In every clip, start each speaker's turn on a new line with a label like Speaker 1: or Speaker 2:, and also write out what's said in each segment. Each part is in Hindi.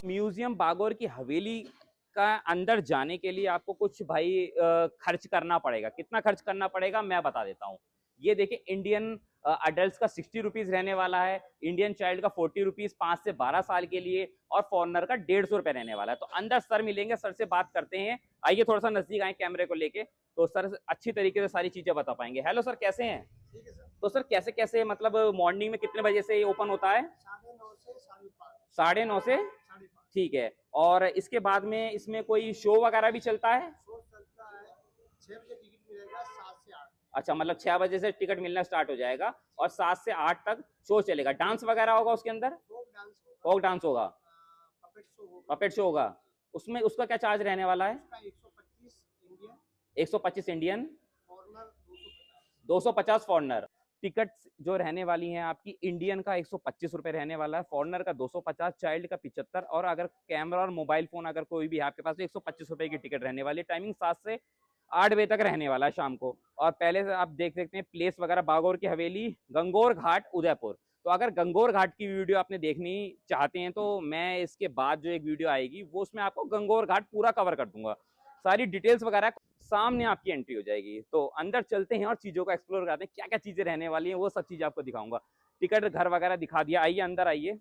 Speaker 1: म्यूजियम बागौर की हवेली का अंदर जाने के लिए आपको कुछ भाई खर्च करना पड़ेगा। कितना खर्च करना पड़ेगा मैं बता देता हूँ। ये देखिए, इंडियन अडल्ट का 60 रुपीज रहने वाला है, इंडियन चाइल्ड का 40 रुपीज 5 से 12 साल के लिए, और फॉरनर का 150 रुपए रहने वाला है। तो अंदर सर मिलेंगे, सर से बात करते हैं। आइए थोड़ा सा नजदीक आए कैमरे को लेके, तो सर अच्छी तरीके से सारी चीजें बता पाएंगे। हेलो सर, कैसे हैं?
Speaker 2: ठीक है सर।
Speaker 1: तो सर कैसे कैसे, मतलब मॉर्निंग में कितने बजे से ये ओपन होता है?
Speaker 2: 9:30 से 5:30।
Speaker 1: 9:30 से?
Speaker 2: 5:30।
Speaker 1: ठीक है। और इसके बाद में इसमें कोई शो वगैरह भी चलता है?
Speaker 2: शो चलता है, 6 बजे टिकट मिलेगा, 7 से 8।
Speaker 1: अच्छा, मतलब 6 बजे से टिकट मिलना स्टार्ट हो जाएगा और 7 से 8 तक शो चलेगा। डांस वगैरह होगा उसके अंदर? फोक डांस होगा, पपेट शो होगा। उसमें उसका क्या चार्ज रहने वाला है?
Speaker 2: 125 Indian,
Speaker 1: 125 Indian,
Speaker 2: foreigner
Speaker 1: 250 foreigner. Ticket जो रहने वाली हैं आपकी, इंडियन का 125 रुपए रहने वाला है, फॉरनर का 250, चाइल्ड का 75, और अगर कैमरा और मोबाइल फोन अगर कोई भी है आपके पास तो 125 रुपए की टिकट रहने वाली है। टाइमिंग 7 से 8 बजे तक रहने वाला है शाम को। और पहले से आप देख सकते हैं प्लेस वगैरह, बागौर की हवेली, गंगोर घाट, उदयपुर। तो अगर गंगोर घाट की वीडियो आपने देखनी चाहते हैं तो मैं इसके बाद जो एक वीडियो आएगी वो उसमें आपको गंगोर घाट पूरा कवर कर दूंगा, सारी डिटेल्स वगैरह सामने आपकी एंट्री हो जाएगी। तो अंदर चलते हैं और चीजों को एक्सप्लोर करते हैं, क्या क्या चीजें रहने वाली हैं वो सब चीजें आपको दिखाऊंगा। टिकट घर वगैरह दिखा दिया। आइए अंदर आइए।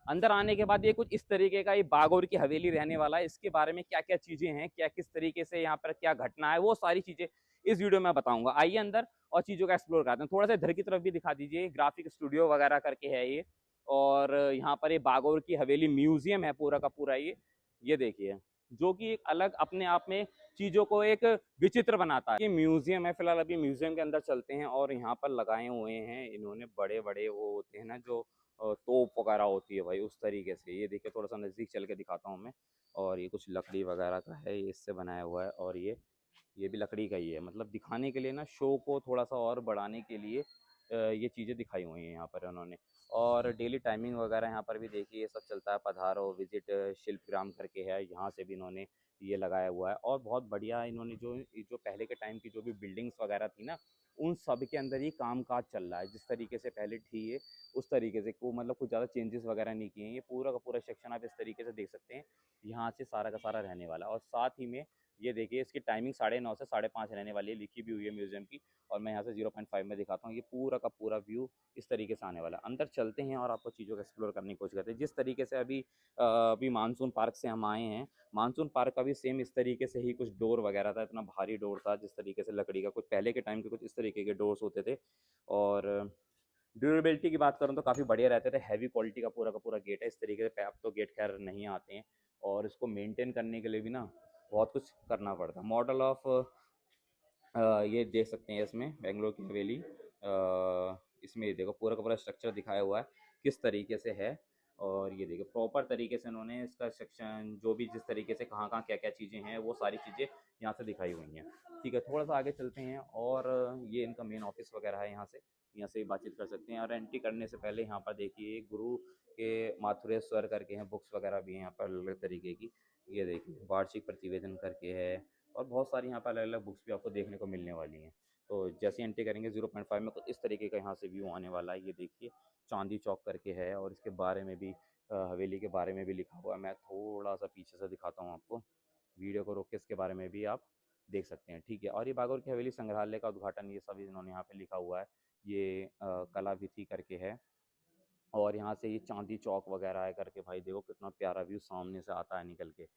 Speaker 1: अंदर आने के बाद ये कुछ इस तरीके का ये बागौर की हवेली रहने वाला है। इसके बारे में क्या क्या चीजें हैं, क्या किस तरीके से यहाँ पर क्या घटना है, वो सारी चीजें इस वीडियो में बताऊंगा। आइए अंदर और चीजों का एक्सप्लोर करते हैं। थोड़ा सा इधर की तरफ भी दिखा दीजिए, ग्राफिक स्टूडियो वगैरह करके है ये। और यहाँ पर ये बागौर की हवेली म्यूजियम है पूरा का पूरा। ये देखिए, जो कि एक अलग अपने आप में चीजों को एक विचित्र बनाता है। ये म्यूजियम है, फिलहाल अभी म्यूजियम के अंदर चलते हैं। और यहाँ पर लगाए हुए हैं इन्होंने बड़े बड़े वो होते हैं ना जो तोप वगैरह होती है भाई, उस तरीके से। ये देखिए, थोड़ा सा नज़दीक चल के दिखाता हूँ मैं। और ये कुछ लकड़ी वगैरह का है, ये इससे बनाया हुआ है। और ये भी लकड़ी का ही है, मतलब दिखाने के लिए ना, शो को थोड़ा सा और बढ़ाने के लिए ये चीज़ें दिखाई हुई हैं यहाँ पर उन्होंने। और डेली टाइमिंग वगैरह यहाँ पर भी देखिए ये सब चलता है। पधारो, विजिट शिल्पग्राम करके है, यहाँ से भी इन्होंने ये लगाया हुआ है। और बहुत बढ़िया इन्होंने जो पहले के टाइम की जो भी बिल्डिंग्स वगैरह थी ना, उन सब के अंदर ही काम काज चल रहा है। जिस तरीके से पहले थी ये, उस तरीके से को मतलब कुछ ज़्यादा चेंजेस वगैरह नहीं किए हैं। ये पूरा का पूरा सेक्शन आप इस तरीके से देख सकते हैं, यहाँ से सारा का सारा रहने वाला। और साथ ही में ये देखिए, इसकी टाइमिंग 9:30 से 5:30 रहने वाली है, लिखी भी हुई है म्यूजियम की। और मैं यहाँ से 0.5 में दिखाता हूँ। ये पूरा का पूरा व्यू इस तरीके से आने वाला है। अंदर चलते हैं और आपको चीज़ों को एक्सप्लोर करने की कोशिश करते हैं। जिस तरीके से अभी मानसून पार्क से हम आए हैं, मानसून पार्क का भी सेम इस तरीके से ही कुछ डोर वगैरह था, इतना भारी डोर था जिस तरीके से लकड़ी का, कुछ पहले के टाइम के कुछ इस तरीके के डोर्स होते थे। और ड्यूरेबिलिटी की बात करूँ तो काफ़ी बढ़िया रहते थे, हैवी क्वालिटी का पूरा गेट है। इस तरीके से अब तो गेट खैर नहीं आते हैं। और इसको मेंटेन करने के लिए भी ना बहुत कुछ करना पड़ता है। मॉडल ऑफ ये देख सकते हैं इसमें, बेंगलोर की हवेली। इसमें ये देखो पूरा का पूरा स्ट्रक्चर दिखाया हुआ है किस तरीके से है। और ये देखो प्रॉपर तरीके से उन्होंने इसका सेक्शन, जो भी जिस तरीके से कहाँ कहाँ क्या क्या चीज़ें हैं, वो सारी चीज़ें यहाँ से दिखाई हुई हैं। ठीक है, थोड़ा सा आगे चलते हैं। और ये इनका मेन ऑफिस वगैरह है, यहाँ से बातचीत कर सकते हैं। और एंट्री करने से पहले यहाँ पर देखिए गुरु के माथुरेश्वर करके हैं, बुक्स वगैरह भी हैं यहाँ पर अलग तरीके की। ये देखिए वार्षिक प्रतिवेदन करके है। और बहुत सारी यहाँ पर अलग अलग बुक्स भी आपको देखने को मिलने वाली हैं। तो जैसे एंट्री करेंगे 0.5 में, तो इस तरीके का यहाँ से व्यू आने वाला है। ये देखिए चांदी चौक करके है, और इसके बारे में भी हवेली के बारे में भी लिखा हुआ है। मैं थोड़ा सा पीछे से दिखाता हूँ आपको, वीडियो को रोक के इसके बारे में भी आप देख सकते हैं। ठीक है, और ये बागौर की हवेली संग्रहालय का उद्घाटन, ये सब इन्होंने यहाँ पे लिखा हुआ है। ये कलाभिथि करके है। और यहाँ से ये चांदी चौक वगैरह है करके, भाई देखो कितना प्यारा व्यू सामने से आता है निकल के।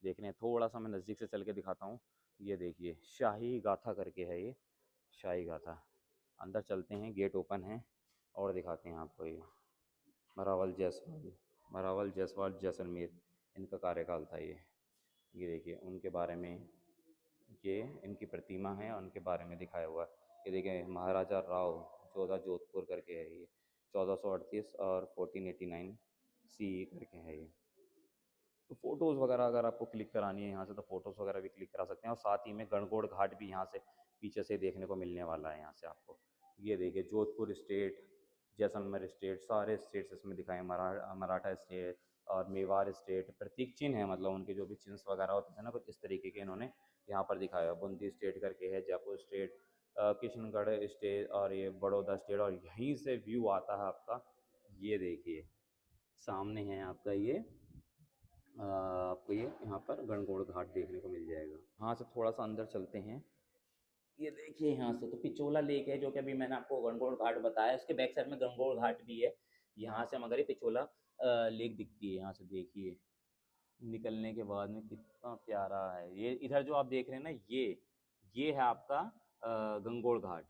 Speaker 1: देखने थोड़ा सा मैं नज़दीक से चल के दिखाता हूँ। ये देखिए शाही गाथा करके है, ये शाही गाथा। अंदर चलते हैं, गेट ओपन है और दिखाते हैं आपको। ये मरावल जायसवाल जैसलमेर, इनका कार्यकाल था ये देखिए उनके बारे में, ये इनकी प्रतिमा है और उनके बारे में दिखाया हुआ है। ये देखिए महाराजा राव जोधा जोधपुर करके है, ये 1438 और 1489 सी करके है ये। तो फ़ोटोज़ वगैरह अगर आपको क्लिक करानी है यहाँ से, तो फ़ोटोज़ वगैरह भी क्लिक करा सकते हैं। और साथ ही में गणगौर घाट भी यहाँ से पीछे से देखने को मिलने वाला है यहाँ से आपको। ये देखिए जोधपुर स्टेट, जैसलमेर स्टेट, सारे स्टेट्स इसमें दिखाए। मराठा स्टेट और मेवाड़ स्टेट, प्रतीक चिन्ह है, मतलब उनके जो भी चिन्ह वगैरह होते थे ना, कुछ इस तरीके के इन्होंने यहाँ पर दिखाया है। बूंदी स्टेट करके है, जयपुर स्टेट, किशनगढ़ स्टेट और ये बड़ौदा स्टेट, और यहीं से व्यू आता है आपका। ये देखिए सामने है आपका ये आपको ये यहाँ पर गणगौर घाट देखने को मिल जाएगा। यहाँ से थोड़ा सा अंदर चलते हैं। ये देखिए यहाँ से तो पिचोला लेक है, जो कि अभी मैंने आपको गणगौर घाट बताया, इसके बैक साइड में गणगौर घाट भी है। यहाँ से हम अगर ये पिचोला लेक दिखती है यहाँ से, देखिए निकलने के बाद में कितना प्यारा है। ये इधर जो आप देख रहे हैं ना, ये है आपका गंगोड़ घाट।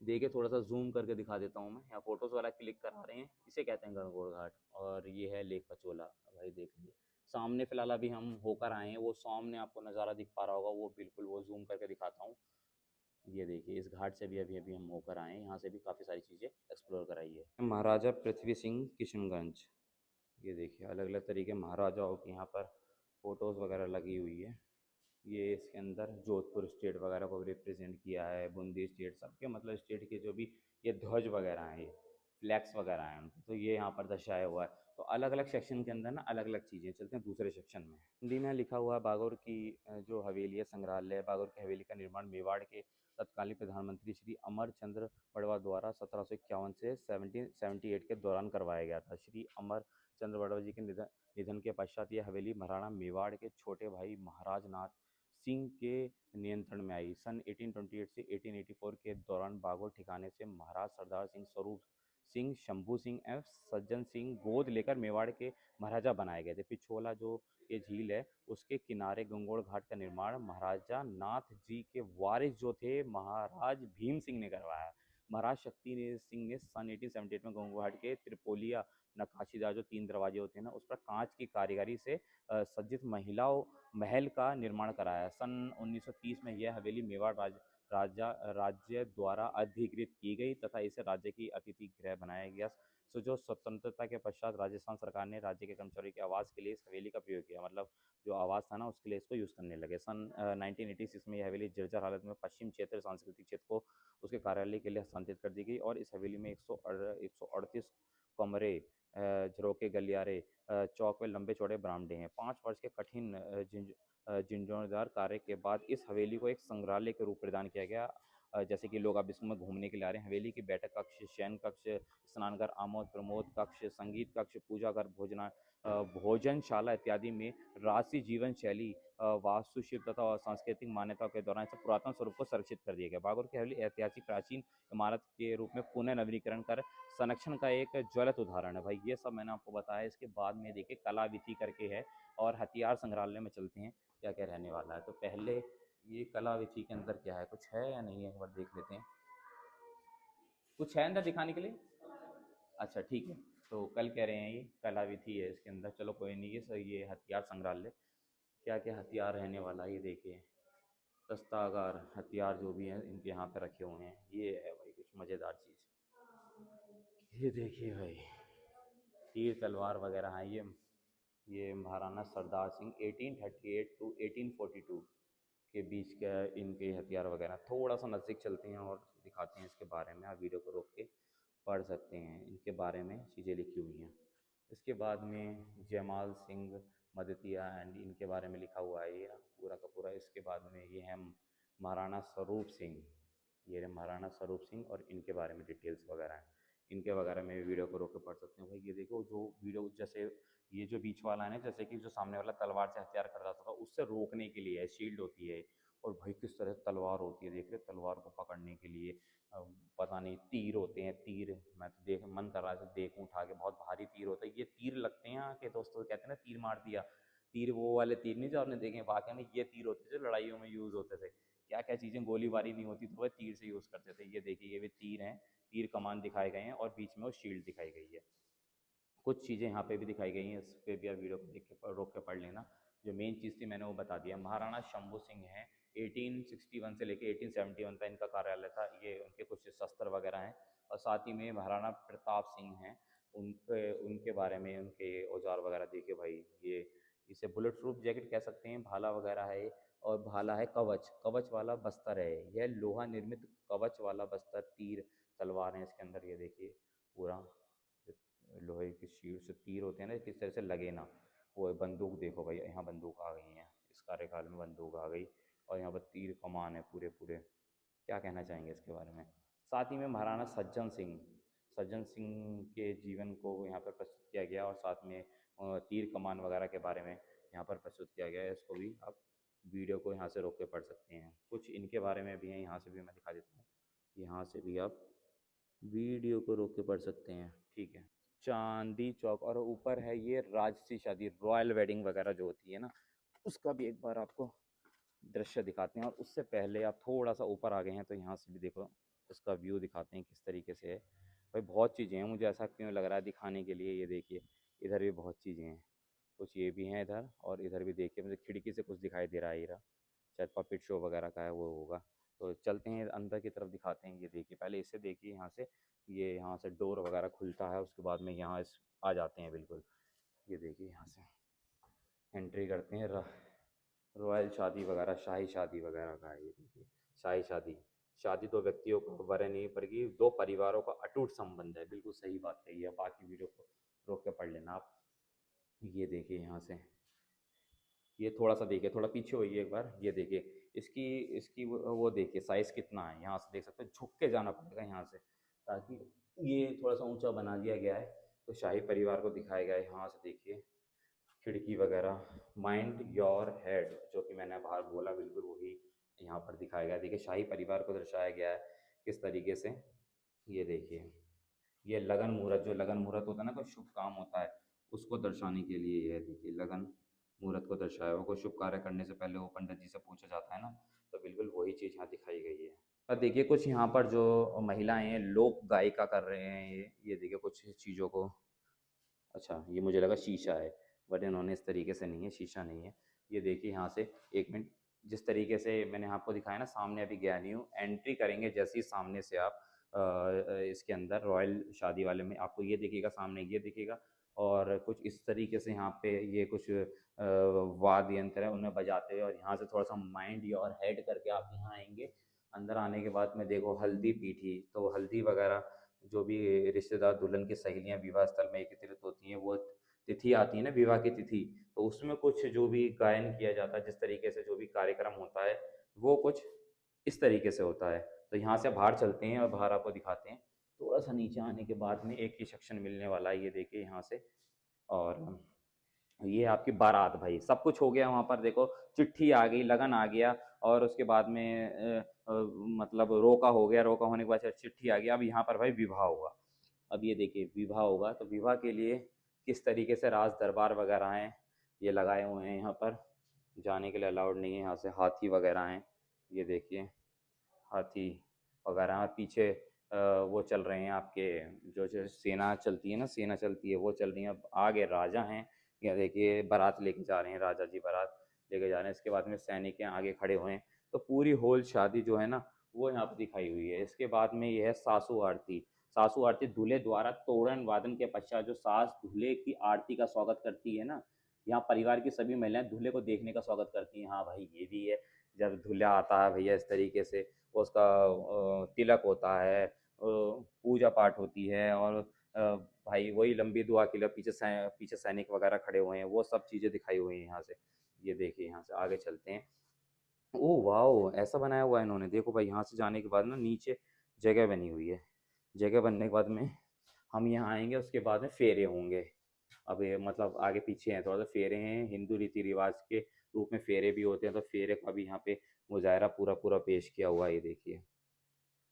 Speaker 1: देखिए थोड़ा सा जूम करके दिखा देता हूँ मैं, यहाँ फोटोज वाला क्लिक करा रहे हैं, इसे कहते हैं गणगौर घाट। और ये है लेक पचोला भाई, देख लीजिए सामने फिलहाल अभी हम होकर आए हैं, वो सामने आपको नज़ारा दिख पा रहा होगा, वो बिल्कुल वो जूम करके दिखाता हूँ। ये देखिए इस घाट से भी अभी अभी हम होकर आए हैं, यहाँ से भी काफ़ी सारी चीज़ें एक्सप्लोर कराई है। महाराजा पृथ्वी सिंह किशनगंज, ये देखिए अलग अलग तरीके महाराजाओं की यहाँ पर फ़ोटोज़ वगैरह लगी हुई है। ये इसके अंदर जोधपुर स्टेट वगैरह को रिप्रेजेंट किया है, बूंदी स्टेट, सबके मतलब स्टेट के जो भी ये ध्वज वगैरह हैं, ये फ्लैग्स वगैरह हैं उनके, तो ये यहाँ पर दर्शाया हुआ है। तो अलग अलग सेक्शन के अंदर ना अलग अलग चीज़ें चलते हैं। दूसरे सेक्शन में हिंदी में लिखा हुआ है बागौर की जो हवेली है, संग्रहालय बागौर की हवेली का निर्माण मेवाड़ के तत्कालीन प्रधानमंत्री श्री अमर चंद्र बड़वा द्वारा 1751 से 1778 के दौरान करवाया गया था। श्री अमर चंद्र बड़वा जी के निधन के पश्चात यह हवेली महाराणा मेवाड़ के छोटे भाई महाराज नाथ सिंह के नियंत्रण में आई। सन 1828 से 1884 के दौरान बागौर ठिकाने से महाराज सरदार सिंह, स्वरूप सिंह, शंभू सिंह एवं सज्जन सिंह गोद लेकर मेवाड़ के महाराजा बनाए गए थे। पिछोला जो ये झील है उसके किनारे गंगोड़ घाट का निर्माण महाराजा नाथ जी के वारिस जो थे महाराज भीम सिंह ने करवाया। महाराज शक्ति सिंह ने सन 1878 में गंगोड़ घाट के त्रिपोलिया नक्काशीदार जो 3 दरवाजे होते हैं ना, उस पर कांच की कारीगरी से सज्जित महिलाओं महल का निर्माण कराया। सन 1930 में यह हवेली मेवाड़ राज्य द्वारा अधिकृत की गई तथा इसे राज्य की अतिथि गृह बनाया गया। सो जो स्वतंत्रता के पश्चात राजस्थान सरकार ने राज्य के कर्मचारियों के आवास के लिए इस हवेली का प्रयोग किया, मतलब जो आवास था ना उसके लिए इसको यूज़ करने लगे। सन 1986 में यह हवेली जर्जर हालत में पश्चिम क्षेत्र सांस्कृतिक क्षेत्र को उसके कार्यालय के लिए हस्तांतरित कर दी गई और इस हवेली में 138 कमरे, झरोके, गलियारे, चौक व लंबे चौड़े बरामदे हैं। 5 वर्ष के कठिन झुंझुनदार कार्य के बाद इस हवेली को एक संग्रहालय के रूप प्रदान किया गया। जैसे कि लोग अब इसमें घूमने के लिए आ रहे हैं। हवेली की बैठक कक्ष, शयन कक्ष, स्नानघर, आमोद प्रमोद कक्ष, संगीत कक्ष, पूजा घर, भोजनशाला इत्यादि में राजसी जीवन शैली, वास्तुशिल्प तथा सांस्कृतिक मान्यताओं के दौरान इसे पुरातन स्वरूप को संरक्षित कर दिया गया। बागौर की हवेली ऐतिहासिक प्राचीन इमारत के रूप में पुनः नवीनीकरण कर संरक्षण का एक ज्वलंत उदाहरण है। भाई ये सब मैंने आपको बताया। इसके बाद में देखिए कलाविथि करके है और हथियार संग्रहालय में चलते हैं क्या क्या रहने वाला है। तो पहले ये कलाविथि के अंदर क्या है, कुछ है या नहीं है, एक बार देख लेते हैं। कुछ है अंदर दिखाने के लिए? अच्छा ठीक है, तो कल कह रहे हैं ये कलाविथि है इसके अंदर। चलो कोई नहीं, ये सही, ये हथियार संग्रहालय क्या क्या हथियार रहने वाला है ये देखिए। दस्तागार, हथियार जो भी हैं इनके यहाँ पे रखे हुए हैं। ये है भाई कुछ मज़ेदार चीज़। ये देखिए भाई तीर तलवार वगैरह हैं। ये महाराणा सरदार सिंह 1838 टू 1842 के बीच का इनके हथियार वगैरह। थोड़ा सा नज़दीक चलते हैं और दिखाते हैं इसके बारे में। आप वीडियो को रोक के पढ़ सकते हैं, इनके बारे में चीज़ें लिखी हुई हैं। इसके बाद में जयमाल सिंह मदतिया एंड इनके बारे में लिखा हुआ है ये पूरा का पूरा। इसके बाद में ये है महाराणा स्वरूप सिंह, ये रहे महाराणा स्वरूप सिंह और इनके बारे में डिटेल्स वगैरह हैं। इनके वगैरह में वीडियो को रोक के पढ़ सकते हैं। भाई ये देखो जो वीडियो, जैसे ये जो बीच वाला है ना, जैसे कि जो सामने वाला तलवार से हथियार कर रहा था उससे रोकने के लिए शील्ड होती है। और भाई किस तरह तलवार होती है, देख रहे तलवार को पकड़ने के लिए पता नहीं तीर होते हैं। तीर मैं तो देख मन कर रहा है देखूं उठा के, बहुत भारी तीर होता है। ये तीर लगते हैं यहाँ के दोस्तों, कहते हैं ना तीर मार दिया। तीर वो वाले तीर नहीं जो आपने देखे, वाकई में ये तीर होते थे जो लड़ाइयों में यूज़ होते थे। क्या क्या चीज़ें, गोलीबारी नहीं होती तो वह तीर से यूज़ करते थे। ये देखिए ये भी तीर हैं, तीर कमान दिखाए गए हैं और बीच में वो शील्ड दिखाई गई है। कुछ चीज़ें यहाँ पे भी दिखाई गई हैं, इस पर भी आप वीडियो को देख के रोक के पढ़ लेना। जो मेन चीज़ थी मैंने वो बता दिया। महाराणा शंभू सिंह हैं, 1861 से लेके 1871 तक इनका कार्यालय था। ये उनके कुछ शस्त्र वगैरह हैं। और साथ ही में महाराणा प्रताप सिंह हैं, उनके उनके बारे में उनके औजार वगैरह देखे भाई। ये इसे बुलेट प्रूफ जैकेट कह सकते हैं, भाला वगैरह है। और भाला है कवच, कवच वाला बस्तर है। यह लोहा निर्मित कवच वाला बस्तर, तीर तलवार है इसके अंदर। ये देखिए पूरा लोहे की शीट से तीर होते हैं ना, किस तरह से लगे ना। वो बंदूक देखो भाई, यहाँ बंदूक आ गई है, इस कार्यकाल में बंदूक आ गई। और यहाँ पर तीर कमान है पूरे पूरे। क्या कहना चाहेंगे इसके बारे में? साथ ही में महाराणा सज्जन सिंह के जीवन को यहाँ पर प्रस्तुत किया गया और साथ में तीर कमान वगैरह के बारे में यहाँ पर प्रस्तुत किया गया है। इसको भी आप वीडियो को यहाँ से रोक के पढ़ सकते हैं। कुछ इनके बारे में भी है, यहाँ से भी मैं दिखा देता हूँ। यहाँ से भी आप वीडियो को रोक के पढ़ सकते हैं, ठीक है। चांदी चौक, और ऊपर है ये राजसी शादी, रॉयल वेडिंग वगैरह जो होती है ना, उसका भी एक बार आपको दृश्य दिखाते हैं। और उससे पहले आप थोड़ा सा ऊपर आ गए हैं तो यहाँ से भी देखो उसका व्यू दिखाते हैं किस तरीके से है। भाई बहुत चीज़ें हैं, मुझे ऐसा क्यों लग रहा है दिखाने के लिए। ये देखिए इधर भी बहुत चीज़ें हैं, कुछ ये भी हैं इधर, और इधर भी देखिए मुझे खिड़की से कुछ दिखाई दे रहा है, ये रहा, शायद पपेट शो वगैरह का है वो होगा। तो चलते हैं अंदर की तरफ दिखाते हैं। ये देखिए पहले इसे देखिए, यहाँ से ये यहाँ से डोर वगैरह खुलता है, उसके बाद में यहाँ आ जाते हैं बिल्कुल। ये देखिए यहाँ से एंट्री करते हैं। रॉयल शादी वगैरह, शाही शादी वगैरह का है ये देखिए। शाही शादी, शादी दो व्यक्तियों को वरन नहीं बल्कि दो परिवारों का अटूट संबंध है। बिल्कुल सही बात कही है। बाकी वीडियो को रोक के पढ़ लेना आप। ये देखिए यहाँ से, ये थोड़ा सा देखिए, थोड़ा पीछे होइए एक बार। ये देखिए इसकी इसकी वो देखिए साइज़ कितना है, यहाँ से देख सकते हैं। झुक के जाना पड़ेगा यहाँ से, ताकि ये थोड़ा सा ऊंचा बना दिया गया है तो शाही परिवार को दिखाया गया है। यहाँ से देखिए खिड़की वगैरह, माइंड योर हेड जो कि मैंने बाहर बोला, बिल्कुल वही यहाँ पर दिखाया गया है। देखिए शाही परिवार को दर्शाया गया है किस तरीके से। ये देखिए ये लगन मुहूर्त, जो लगन मुहूर्त होता है ना, कोई शुभ काम होता है उसको दर्शाने के लिए ये देखिए लगन मुहूर्त को दर्शाया हुआ। कोई शुभ कार्य करने से पहले वो पंडित जी से पूछा जाता है ना, तो बिल्कुल वही चीज़ यहाँ दिखाई गई है। और देखिए कुछ यहाँ पर जो महिलाएं हैं लोक गायिका कर रहे हैं, ये देखिए कुछ चीज़ों को। अच्छा ये मुझे लगा शीशा है, बट इन्होंने इस तरीके से नहीं है, शीशा नहीं है। ये देखिए यहाँ से, एक मिनट, जिस तरीके से मैंने आपको दिखाया ना, सामने अभी गया नहीं हूँ, एंट्री करेंगे जैसे ही सामने से आप इसके अंदर रॉयल शादी वाले में आपको ये दिखेगा, सामने ये दिखेगा। और कुछ इस तरीके से यहाँ पे ये कुछ वाद्य यंत्र है उन्हें बजाते हुए, और यहाँ से थोड़ा सा माइंड योर हेड करके आप यहाँ आएंगे। अंदर आने के बाद में देखो हल्दी पीठी, तो हल्दी वगैरह जो भी रिश्तेदार दुल्हन की सहेलियां विवाह स्थल में एकत्रित होती हैं, वो तिथि आती है ना विवाह की तिथि, तो उसमें कुछ जो भी गायन किया जाता है, जिस तरीके से जो भी कार्यक्रम होता है वो कुछ इस तरीके से होता है। तो यहाँ से बाहर चलते हैं और बाहर आपको दिखाते हैं। थोड़ा सा नीचे आने के बाद में एक ही सेक्शन मिलने वाला है, ये देखिए यहाँ से। और ये आपकी बारात, भाई सब कुछ हो गया वहाँ पर। देखो चिट्ठी आ गई, लगन आ गया, और उसके बाद में मतलब रोका हो गया, रोका होने के बाद चिट्ठी आ गया। अब यहाँ पर भाई विवाह होगा। अब ये देखिए विवाह होगा, तो विवाह के लिए किस तरीके से राज दरबार वगैरह हैं ये लगाए हुए हैं। यहाँ पर जाने के लिए अलाउड नहीं है। यहाँ से हाथी वगैरह हैं, ये देखिए हाथी वगैरह हैं। पीछे वो चल रहे हैं आपके, जो सेना चलती है ना, सेना चलती है वो चल रही है। अब आगे राजा हैं, या देखिए बारात लेके जा रहे हैं, राजा जी बारात लेके जा रहे हैं। इसके बाद में सैनिक हैं आगे खड़े हुए हैं। तो पूरी होल शादी जो है ना वो यहाँ पर दिखाई हुई है। इसके बाद में ये है सासू आरती। सासू आरती दूल्हे द्वारा तोरण वादन के पश्चात जो सास दूल्हे की आरती का स्वागत करती है ना, यहाँ परिवार की सभी महिलाएं दूल्हे को देखने का स्वागत करती हैं। हाँ भाई ये भी है, जब दूल्हा आता है भैया इस तरीके से, उसका तिलक होता है, पूजा पाठ होती है, और भाई वही लंबी दुआ के लिए पीछे सैनिक वगैरह खड़े हुए हैं, वो सब चीज़ें दिखाई हुई हैं यहाँ से। ये देखिए यहाँ से आगे चलते हैं। ओह वाह, ऐसा बनाया हुआ है इन्होंने। देखो भाई यहाँ से जाने के बाद ना नीचे जगह बनी हुई है। जगह बनने के बाद में हम यहाँ आएंगे, उसके बाद में फेरे होंगे। अब ये मतलब आगे पीछे हैं, थोड़ा सा फेरे हैं, हिंदू रीति रिवाज के रूप में फेरे भी होते हैं, तो फेरे का भी यहाँ पे मुजाहरा पूरा पूरा पेश किया हुआ है। ये देखिए।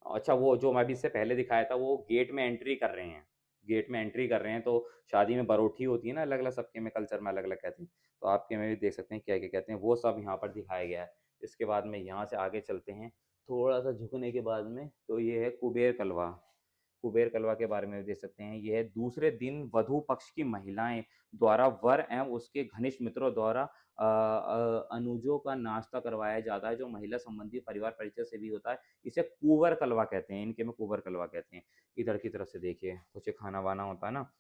Speaker 1: अच्छा वो जो मैं अभी इससे पहले दिखाया था, वो गेट में एंट्री कर रहे हैं, गेट में एंट्री कर रहे हैं। तो शादी में बरोठी होती है ना, अलग अलग सबके में कल्चर में अलग अलग कहते हैं, तो आपके में भी देख सकते हैं क्या क्या कहते हैं, वो सब यहाँ पर दिखाया गया है। इसके बाद में यहाँ से आगे चलते हैं, थोड़ा सा झुकने के बाद में, तो ये है कुबेर कलवा। कुबेर कलवा के बारे में देख सकते हैं। यह दूसरे दिन वधु पक्ष की महिलाएं द्वारा वर एवं उसके घनिष्ठ मित्रों द्वारा अनुजों का नाश्ता करवाया जाता है, जो महिला संबंधी परिवार परिचय से भी होता है। इसे कुंवर कलवा कहते हैं, इनके में कुंवर कलवा कहते हैं। इधर की तरफ से देखिए कुछ खाना वाना होता है ना,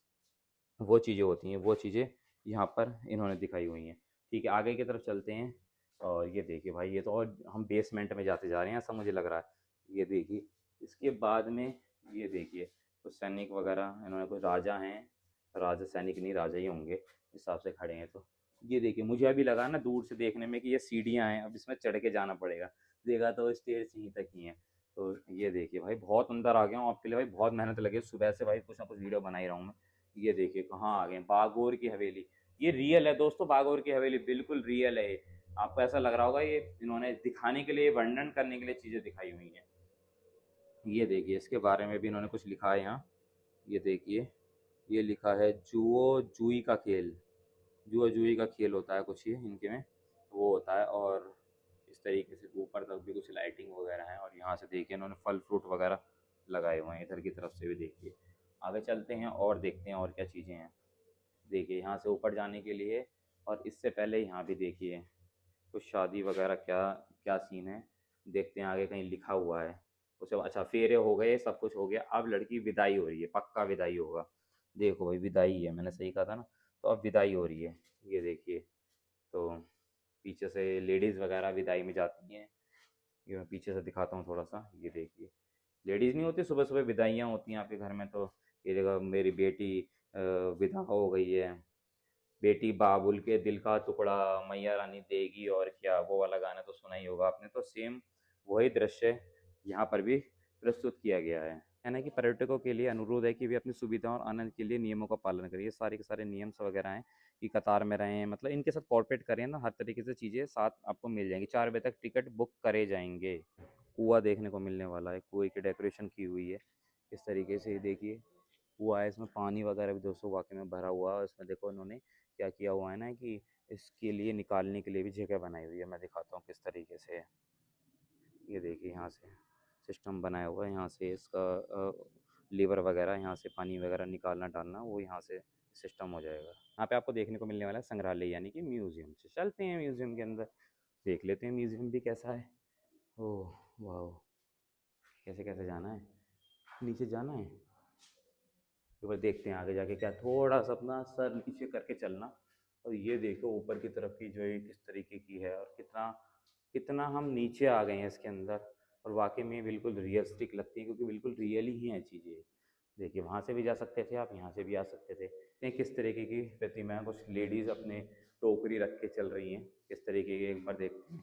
Speaker 1: वो चीज़ें होती हैं, वो चीज़ें यहाँ पर इन्होंने दिखाई हुई हैं। ठीक है आगे की तरफ चलते हैं। और ये देखिए भाई, ये तो और हम बेसमेंट में जाते जा रहे हैं ऐसा मुझे लग रहा है। ये देखिए इसके बाद में, ये देखिए कुछ सैनिक वगैरह, इन्होंने कुछ राजा हैं, राजा सैनिक नहीं राजा ही होंगे इस हिसाब से खड़े हैं। तो ये देखिए मुझे अभी लगा ना दूर से देखने में कि ये सीढ़ियाँ हैं, अब इसमें चढ़ के जाना पड़ेगा। देखा तो स्टेज यहीं तक ही है। तो ये देखिए भाई, बहुत अंदर आ गया हूँ आपके लिए भाई, बहुत मेहनत लगी है सुबह से भाई, कुछ ना कुछ वीडियो बना ही रहा हूँ मैं। ये देखिए कहाँ आ गए, बागोर की हवेली। ये रियल है दोस्तों, बागोर की हवेली बिल्कुल रियल है ये। आपको ऐसा लग रहा होगा ये इन्होंने दिखाने के लिए, वर्णन करने के लिए चीज़ें दिखाई हुई हैं। ये देखिए इसके बारे में भी इन्होंने कुछ लिखा है यहाँ। ये देखिए, ये लिखा है जुओ जुई का खेल। जुआ जुई का खेल होता है कुछ ये इनके में, वो होता है। और इस तरीके से ऊपर तक भी कुछ लाइटिंग वगैरह है। और यहाँ से देखिए इन्होंने फल फ्रूट वगैरह लगाए हुए हैं, इधर की तरफ से भी देखिए। आगे चलते हैं और देखते हैं और क्या चीज़ें हैं। देखिए यहाँ से ऊपर जाने के लिए, और इससे पहले यहाँ भी देखिए कुछ शादी वगैरह क्या क्या सीन है। देखते हैं आगे कहीं लिखा हुआ है उसे। अच्छा, फेरे हो गए, सब कुछ हो गया, अब लड़की विदाई हो रही है, पक्का विदाई होगा। देखो भाई विदाई है, मैंने सही कहा था ना। तो अब विदाई हो रही है, ये देखिए। तो पीछे से लेडीज़ वगैरह विदाई में जाती हैं। ये मैं पीछे से दिखाता हूँ थोड़ा सा, ये देखिए। लेडीज़ नहीं होती, सुबह सुबह विदाइयाँ होती हैं आपके घर में। तो ये देखो मेरी बेटी विदा हो गई है, बेटी बाबुल के दिल का टुकड़ा मैया रानी देगी और क्या, वो वाला गाना तो सुना ही होगा आपने। तो सेम वही दृश्य यहाँ पर भी प्रस्तुत किया गया है ना। कि पर्यटकों के लिए अनुरोध है कि वे अपनी सुविधा और आनंद के लिए नियमों का पालन करें। ये सारे के सारे नियम्स वगैरह हैं कि कतार में रहें, मतलब इनके साथ कॉर्पोरेट करें ना, हर तरीके से चीज़ें साथ आपको मिल जाएंगी। 4 बजे तक टिकट बुक करे जाएंगे। कुआं देखने को मिलने वाला है, कुएं की डेकोरेशन की हुई है इस तरीके से। देखिए कुआं है, इसमें पानी वगैरह भी दोस्तों वाकई में भरा हुआ है। इसमें देखो इन्होंने क्या किया हुआ है ना, कि इसके लिए निकालने के लिए भी जगह बनाई हुई है। मैं दिखाता हूँ किस तरीके से है। ये देखिए यहाँ से सिस्टम बनाया हुआ है, यहाँ से इसका लीवर वगैरह, यहाँ से पानी वगैरह निकालना डालना वो यहाँ से सिस्टम हो जाएगा। यहाँ पे आपको देखने को मिलने वाला है संग्रहालय, यानी कि म्यूजियम। से चलते हैं म्यूजियम के अंदर, देख लेते हैं म्यूजियम भी कैसा है। ओह वाह, कैसे कैसे जाना है, नीचे जाना है। एक बार देखते हैं आगे जाके क्या, थोड़ा सा अपना सर नीचे करके चलना। और ये देखो ऊपर की तरफ की जो ये किस तरीके की है, और कितना कितना हम नीचे आ गए हैं इसके अंदर। और वाकई में बिल्कुल रियलिस्टिक लगती है, क्योंकि बिल्कुल रियल ही हैं चीज़ें। देखिए वहाँ से भी जा सकते थे आप, यहाँ से भी आ सकते थे। देखें किस तरीके की प्रतिमा है, कुछ लेडीज़ अपने टोकरी रख के चल रही हैं किस तरीके की, एक बार देखते हैं।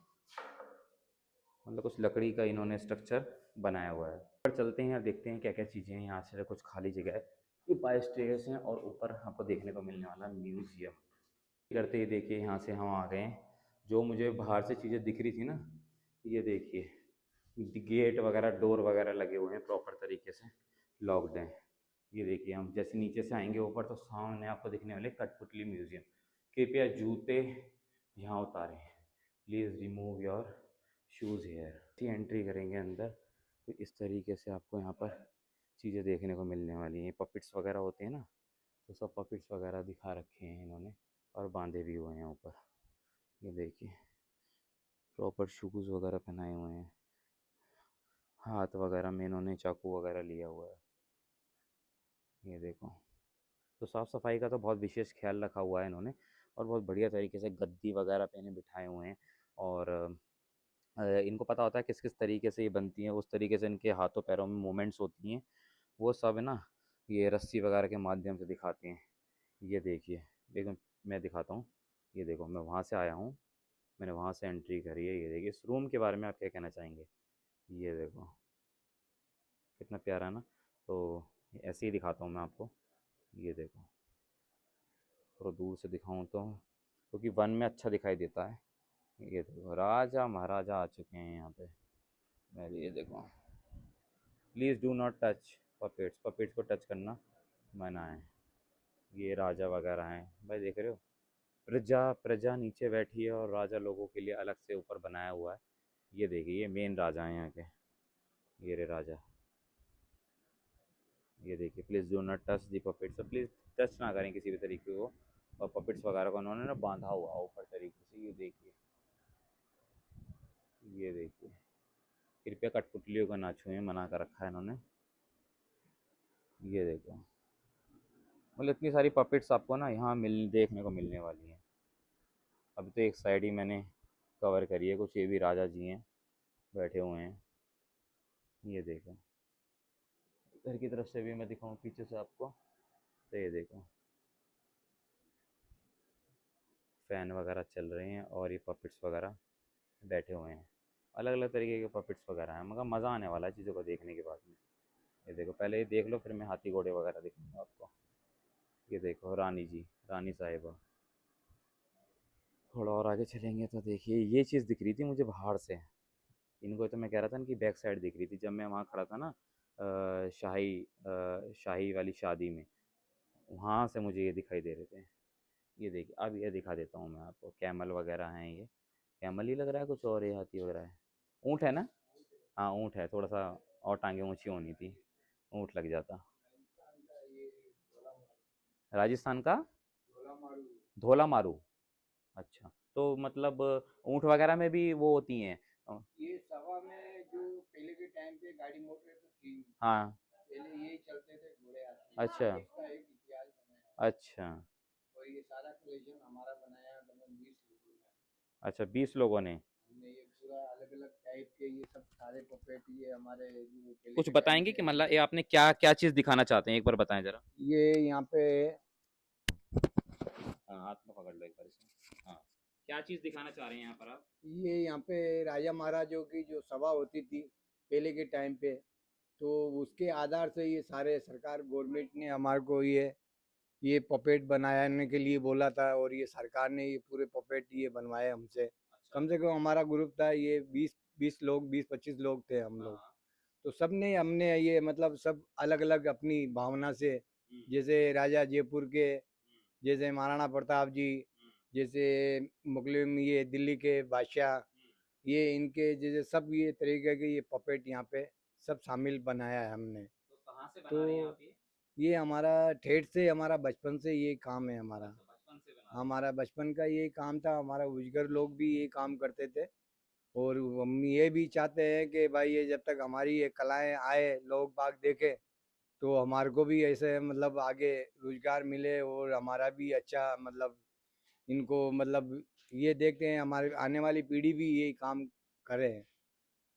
Speaker 1: मतलब कुछ लकड़ी का इन्होंने स्ट्रक्चर बनाया हुआ है। ऊपर चलते हैं और देखते हैं क्या क्या चीज़ें हैं। यहाँ से कुछ खाली जगह है, ये बाय स्टेयर्स हैं, और ऊपर आपको देखने को मिलने वाला म्यूजियम। करते ही देखिए यहाँ से हम आ गए हैं। जो मुझे बाहर से चीज़ें दिख रही थी ना, ये देखिए गेट वगैरह, डोर वगैरह लगे हुए हैं प्रॉपर तरीके से, लॉक्ड हैं। ये देखिए हम जैसे नीचे से आएंगे ऊपर, तो सामने आपको दिखने वाले कठपुतली म्यूजियम। कृपया जूते यहाँ उतारें, please remove your shoes here. Entry करेंगे अंदर तो इस तरीके से आपको यहाँ पर चीज़ें देखने को मिलने वाली हैं। पपिट्स वगैरह होते हैं ना, तो सब पपिट्स वगैरह दिखा रखे हैं इन्होंने, और बांधे भी हुए हैं ऊपर। ये देखिए प्रॉपर शूज़ वगैरह पहनाए हुए हैं, हाथ वगैरह में इन्होंने चाकू वगैरह लिया हुआ है। ये देखो, तो साफ़ सफाई का तो बहुत विशेष ख्याल रखा हुआ है इन्होंने। और बहुत बढ़िया तरीके से गद्दी वगैरह पे इन्हें बिठाए हुए हैं। और इनको पता होता है किस किस तरीके से ये बनती हैं, उस तरीके से इनके हाथों पैरों में मूवमेंट्स होती हैं, वो सब है ना, ये रस्सी वगैरह के माध्यम से दिखाते हैं। ये देखिए, देखो मैं दिखाता हूँ। ये देखो मैं वहाँ से आया हूँ, मैंने वहाँ से एंट्री करी है। ये देखिए इस रूम के बारे में आप क्या कहना चाहेंगे। ये देखो कितना प्यारा है ना। तो ऐसे ही दिखाता हूँ मैं आपको। ये देखो थोड़ा दूर से दिखाऊँ तो, क्योंकि वन में अच्छा दिखाई देता है। ये देखो राजा महाराजा आ चुके हैं यहाँ पे। मेरे ये देखो, please do not touch puppets, puppets को टच करना मना है। ये राजा वगैरह हैं भाई, देख रहे हो। प्रजा प्रजा नीचे बैठी है, और राजा लोगों के लिए अलग से ऊपर बनाया हुआ है। ये देखिए ये मेन राजा हैं यहाँ के, ये रे राजा। ये देखिए please do not touch the puppets, please touch ना करें किसी भी तरीके को। और पपेट्स वगैरह को उन्होंने ना बांधा हुआ ऊपर तरीके से। ये देखिए, ये देखिए कृपया कठपुतलियों को ना छुएं, मना कर रखा है इन्होंने। ये देखो, मतलब इतनी सारी पपेट्स आपको ना यहाँ मिल देखने को मिलने वाली हैं। अभी तो एक साइड ही मैंने कवर करी है, कुछ ये भी राजा जी हैं बैठे हुए हैं। ये देखो इधर की तरफ से भी मैं दिखाऊं पीछे से आपको, तो ये देखो फ़ैन वगैरह चल रहे हैं, और ये पपेट्स वगैरह बैठे हुए हैं। अलग अलग तरीके के पपेट्स वगैरह हैं, मगर मज़ा आने वाला है चीज़ों को देखने के बाद में। ये देखो, पहले ये देख लो, फिर मैं हाथी घोड़े वगैरह दिखाऊंगा आपको। ये देखो रानी जी, रानी साहिबा। थोड़ा और आगे चलेंगे तो देखिए ये चीज़ दिख रही थी मुझे बाहर से। इनको तो मैं कह रहा था ना कि बैक साइड दिख रही थी जब मैं वहाँ खड़ा था ना, शाही वाली शादी में, वहाँ से मुझे ये दिखाई दे रहे थे। ये देखिए, अब ये दिखा देता हूँ मैं आपको, कैमल वगैरह हैं ये। कैमल ही लग रहा है, कुछ और ये हाथी वगैरह है। ऊँट है ना? हाँ ऊँट है, थोड़ा सा और टांगे ऊँची होनी थी, ऊँट लग जाता। राजस्थान का धोला मारू। अच्छा, तो मतलब ऊँट वगैरह में भी वो होती हैं?
Speaker 2: ये सभा में जो पहले के टाइम पे गाड़ी मोटर तो थी नहीं।
Speaker 1: हाँ।
Speaker 2: पहले यही चलते थे घोड़े हाथी,
Speaker 1: अच्छा।
Speaker 2: इसका एक इतिहास बनाया है।
Speaker 1: अच्छा।
Speaker 2: और ये सारा कलेक्शन हमारा बनाया मतलब 20 लोगों ने।
Speaker 1: अच्छा, 20 लोगों ने।
Speaker 2: हमने ये पूरा अलग अलग टाइप के ये सब सारे पपेट ये हमारे जो पहले
Speaker 1: कुछ
Speaker 2: के टाइम
Speaker 1: बताएंगे
Speaker 2: पे
Speaker 1: कि
Speaker 2: हमने
Speaker 1: मतलब ये आपने क्या क्या चीज़ दिखाना चाहते हैं, एक बार बताएं जरा।
Speaker 2: ये यहाँ पे
Speaker 1: हाँ, हाथ में पकड़ लो एक बार इसमें। हाँ, क्या चीज़ दिखाना चाह रहे हैं यहाँ पर आप?
Speaker 2: ये यहाँ पे राजा महाराजों की जो सभा होती थी पहले के टाइम पे, तो उसके आधार से ये सारे सरकार गवर्नमेंट ने हमारे को ये पपेट बनाने के लिए बोला था, और ये सरकार ने ये पूरे पपेट ये बनवाए हमसे।
Speaker 1: अच्छा।
Speaker 2: कम से कम हमारा ग्रुप था ये 20-25 लोग थे हम लोग।
Speaker 1: हाँ।
Speaker 2: तो सब ने हमने ये मतलब सब अलग अलग अपनी भावना से,
Speaker 1: हम्म।
Speaker 2: जैसे राजा जयपुर के,
Speaker 1: हम्म।
Speaker 2: जैसे महाराणा प्रताप जी,
Speaker 1: हम्म।
Speaker 2: जैसे मुगलिम ये दिल्ली के बादशाह, ये इनके जैसे सब ये तरीके के ये पपेट यहाँ पे सब शामिल बनाया है हमने।
Speaker 1: तो कहाँ से
Speaker 2: तो
Speaker 1: बना रहे हैं आप ये?
Speaker 2: ये हमारा ठेठ से हमारा बचपन से ये काम है हमारा।
Speaker 1: अच्छा, बचपन से बना रहे हैं।
Speaker 2: हमारा बचपन का ये काम था, हमारा बुजुर्ग लोग भी ये काम करते थे। और हम ये भी चाहते हैं कि भाई ये जब तक हमारी ये कलाएं आए लोग बाग देखें, तो हमारे को भी ऐसे मतलब आगे रोजगार मिले, और हमारा भी अच्छा मतलब इनको मतलब ये देखते हैं हमारे आने वाली पीढ़ी भी यही काम करे।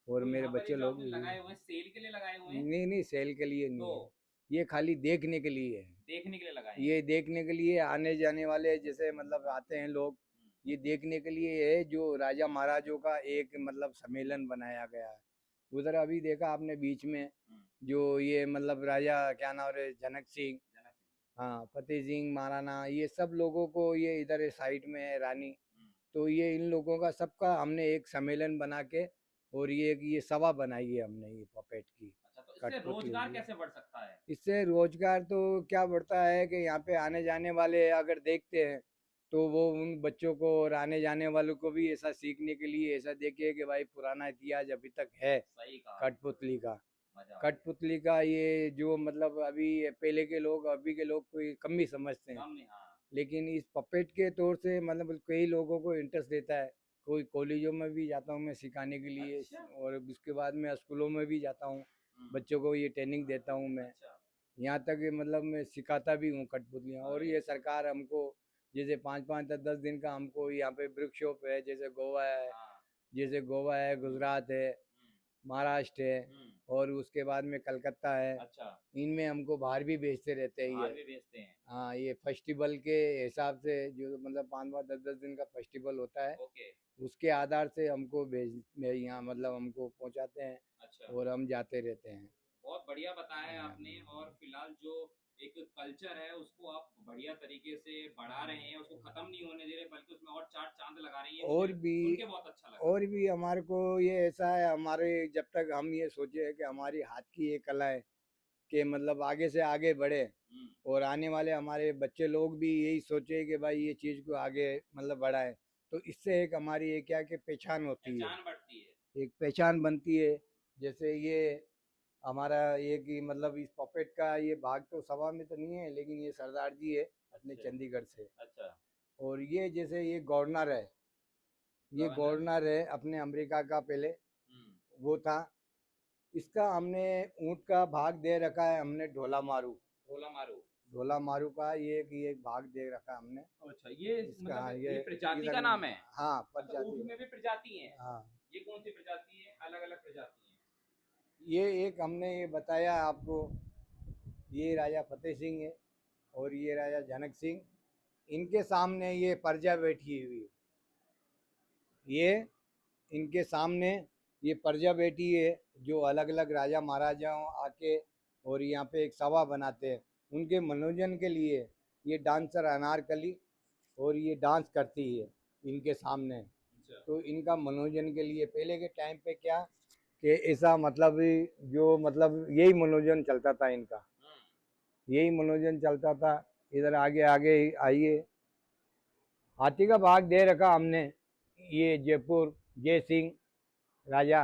Speaker 2: और
Speaker 1: तो
Speaker 2: मेरे
Speaker 1: यहाँ पर ये
Speaker 2: बच्चे
Speaker 1: जो
Speaker 2: लोग
Speaker 1: आपने
Speaker 2: भी।
Speaker 1: लगाए हुए हैं, सेल के लिए लगाए हुए हैं?
Speaker 2: नहीं नहीं, सेल के लिए
Speaker 1: तो
Speaker 2: नहीं है, ये खाली देखने के लिए है।
Speaker 1: देखने के लिए लगाए हैं?
Speaker 2: ये देखने के लिए आने जाने वाले जैसे मतलब आते हैं लोग, ये देखने के लिए है जो राजा महाराजों का एक मतलब सम्मेलन बनाया गया है। उधर अभी देखा आपने बीच में
Speaker 1: हम्म।
Speaker 2: जो ये मतलब राजा क्या नाम है, जनक सिंह,
Speaker 1: जनक सिंह।
Speaker 2: हाँ फतेह सिंह महाराणा, ये सब लोगों को ये इधर साइड में है रानी।
Speaker 1: हम्म।
Speaker 2: तो ये इन लोगों का सबका हमने एक सम्मेलन बना के, और ये सभा बनाई है हमने ये पपेट की,
Speaker 1: अच्छा, तो इससे
Speaker 2: कठपुतली
Speaker 1: रोजगार
Speaker 2: की।
Speaker 1: कैसे बढ़ सकता है?
Speaker 2: इससे रोजगार तो क्या बढ़ता है कि यहाँ पे आने जाने वाले अगर देखते हैं, तो वो उन बच्चों को और आने जाने वालों को भी ऐसा सीखने के लिए ऐसा देखे कि भाई पुराना इतिहास अभी तक है
Speaker 1: सही कहा आपने।
Speaker 2: कठपुतली का।
Speaker 1: मजा आ गया।
Speaker 2: कठपुतली का ये जो मतलब अभी पहले के लोग अभी के लोग कोई कम ही समझते हैं,
Speaker 1: कम नहीं, हाँ।
Speaker 2: लेकिन इस पपेट के तौर से मतलब कई लोगों को इंटरेस्ट देता है। कोई कॉलेजों में भी जाता हूँ मैं सिखाने के लिए,
Speaker 1: अच्छा।
Speaker 2: और उसके बाद में स्कूलों में भी जाता हूँ,
Speaker 1: हम्म।
Speaker 2: बच्चों को ये ट्रेनिंग देता हूँ मैं।
Speaker 1: अच्छा।
Speaker 2: यहाँ तक कि मतलब मैं सिखाता भी हूँ कठपुतलियाँ। और
Speaker 1: अरे।
Speaker 2: ये सरकार हमको जैसे 5-5 10-10 दिन का हमको यहाँ पे वर्कशॉप है, जैसे गोवा है,
Speaker 1: हाँ।
Speaker 2: जैसे गोवा है, गुजरात है,
Speaker 1: हम्म।
Speaker 2: महाराष्ट्र है,
Speaker 1: हम्म।
Speaker 2: और उसके बाद में कलकत्ता है।
Speaker 1: अच्छा।
Speaker 2: इनमें हमको बाहर भी भेजते रहते हैं
Speaker 1: बाहर
Speaker 2: ये।
Speaker 1: भी बेचते हैं?
Speaker 2: हाँ, ये फेस्टिवल के हिसाब से जो मतलब 5-5 10-10 दिन का फेस्टिवल होता है,
Speaker 1: ओके।
Speaker 2: उसके आधार से हमको भेज यहाँ मतलब हमको पहुँचाते हैं,
Speaker 1: अच्छा।
Speaker 2: और हम जाते रहते हैं।
Speaker 1: बहुत बढ़िया बताया है आपने। और
Speaker 2: हाँ।
Speaker 1: फिलहाल जो एक कल्चर है उसको आप बढ़िया तरीके से बढ़ा रहे हैं, उसको खत्म नहीं होने दे रहे, बल्कि उसमें और चार चांद लगा रहे हैं, ये
Speaker 2: और
Speaker 1: मुझे
Speaker 2: भी
Speaker 1: सुन के बहुत अच्छा लगा।
Speaker 2: और भी हमारे को ये ऐसा है, हमारे जब तक हम ये सोचे कि हमारी हाथ की ये कला है कि मतलब आगे से आगे बढ़े,
Speaker 1: हम्म।
Speaker 2: और आने वाले हमारे बच्चे लोग भी यही सोचे कि भाई ये चीज़ को आगे मतलब बढ़ाए, तो इससे एक हमारी ये क्या कि पहचान होती है,
Speaker 1: पहचान बढ़ती है।
Speaker 2: एक पहचान बनती है। जैसे ये हमारा ये कि मतलब इस पपेट का ये भाग तो सभा में तो नहीं है, लेकिन ये सरदार जी है अपने
Speaker 1: अच्छा।
Speaker 2: चंडीगढ़ से।
Speaker 1: अच्छा।
Speaker 2: और ये जैसे ये गवर्नर है, ये
Speaker 1: गवर्नर।
Speaker 2: गवर्नर है अपने अमेरिका का पहले
Speaker 1: हम्म।
Speaker 2: वो था। इसका हमने ऊंट का भाग दे रखा है हमने ढोला मारू।
Speaker 1: भोला मारू।
Speaker 2: ढोला मारू का ये एक भाग दे रखा हमने
Speaker 1: अच्छा, ये
Speaker 2: इसका।
Speaker 1: मतलब
Speaker 2: हाँ,
Speaker 1: ये प्रजाति
Speaker 2: इधर
Speaker 1: का
Speaker 2: में।
Speaker 1: नाम है?
Speaker 2: हाँ,
Speaker 1: अच्छा, ऊँट
Speaker 2: प्रजाति।
Speaker 1: में भी प्रजाति है?
Speaker 2: हाँ,
Speaker 1: ये कौन सी प्रजाति है? अलग अलग प्रजाति है?
Speaker 2: ये एक हमने ये बताया आपको, ये राजा फतेह सिंह है, और ये राजा जनक सिंह। इनके सामने ये प्रजा बैठी हुई है, ये इनके सामने ये प्रजा बेटी है जो अलग अलग राजा महाराजाओं आके और यहाँ पे एक सभा बनाते हैं, उनके मनोरंजन के लिए ये डांसर अनारकली और ये डांस करती है इनके सामने। तो इनका मनोरंजन के लिए पहले के टाइम पे क्या कि ऐसा मतलब जो मतलब यही मनोरंजन चलता था इनका, यही मनोरंजन चलता था। इधर आगे आगे आइए, हाथी का भाग दे रखा हमने, ये जयपुर जय सिंह राजा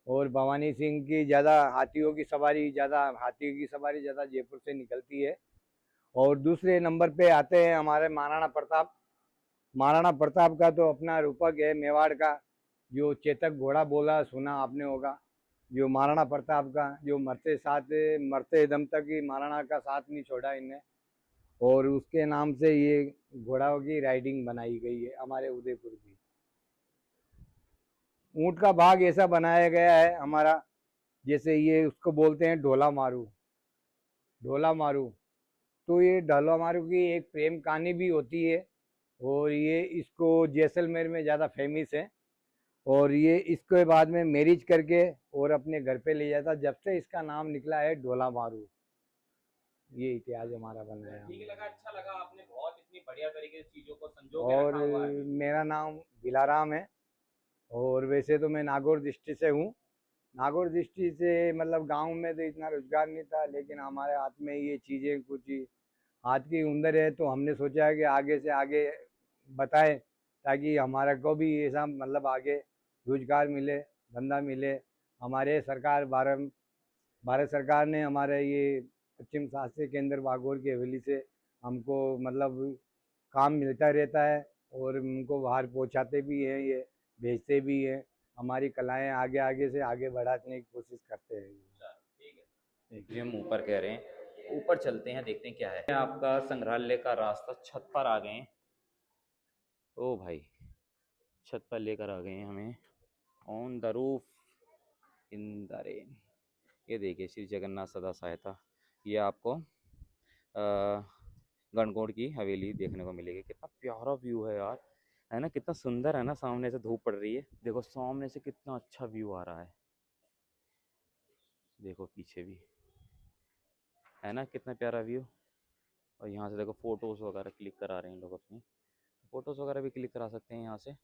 Speaker 2: और भवानी सिंह की ज़्यादा हाथियों की सवारी, ज़्यादा हाथियों की सवारी ज़्यादा जयपुर से निकलती है। और दूसरे नंबर पे आते हैं हमारे महाराणा प्रताप। महाराणा प्रताप का तो अपना रूपक है मेवाड़ का, जो चेतक घोड़ा बोला सुना आपने होगा, जो महाराणा प्रताप का जो मरते दम तक ही महाराणा का साथ नहीं छोड़ा इनने, और उसके नाम से ये घोड़ाओं की राइडिंग बनाई गई है हमारे उदयपुर की। ऊंट का भाग ऐसा बनाया गया है हमारा, जैसे ये उसको बोलते हैं ढोला मारू, ढोला मारू। तो ये ढोला मारू की एक प्रेम कहानी भी होती है, और ये इसको जैसलमेर में ज़्यादा फेमस है। और ये इसके बाद में मैरिज करके और अपने घर पे ले जाता, जब से इसका नाम निकला है ढोला मारू। ये इतिहास हमारा बनाया।
Speaker 1: ठीक लगा, अच्छा लगा, आपने बहुत इतनी बढ़िया तरीके से चीजों को संजो के
Speaker 2: और
Speaker 1: रखा हुआ है।
Speaker 2: मेरा नाम दिलाराम है, और वैसे तो मैं नागौर डिस्ट्रिक्ट से हूँ। नागौर डिस्ट्रिक्ट से मतलब गांव में तो इतना रोजगार नहीं था, लेकिन हमारे हाथ में ये चीज़ें कुछ हाथ की हुनर है, तो हमने सोचा है कि आगे से आगे बताएं, ताकि हमारा को भी ऐसा मतलब आगे रोजगार मिले, धंधा मिले। हमारे सरकार भारत सरकार ने हमारे ये पश्चिम शासी केंद्र बागौर की हवेली से हमको मतलब काम मिलता रहता है, और उनको बाहर पहुंचाते भी हैं, ये भेजते भी हैं। हमारी कलाएं आगे आगे से आगे बढ़ाने की कोशिश करते हैं।
Speaker 1: ठीक है, जी हम ऊपर कह रहे हैं, ऊपर चलते हैं, देखते हैं क्या है। आपका संग्रहालय का रास्ता छत पर आ गए हैं। ओ भाई, छत पर लेकर आ गए हैं हमें, on the roof in the rain. ये देखिए श्री जगन्नाथ सदा सहायता, ये आपको गणगौर की हवेली देखने को मिलेगी। कितना प्यारा व्यू है यार, है ना, कितना सुंदर है ना। सामने से धूप पड़ रही है, देखो सामने से कितना अच्छा व्यू आ रहा है, देखो पीछे भी है ना, कितना प्यारा व्यू। और यहाँ से देखो फोटोज़ वगैरह क्लिक करा रहे हैं लोग, अपनी फ़ोटोज़ वगैरह भी क्लिक करा सकते हैं यहाँ से।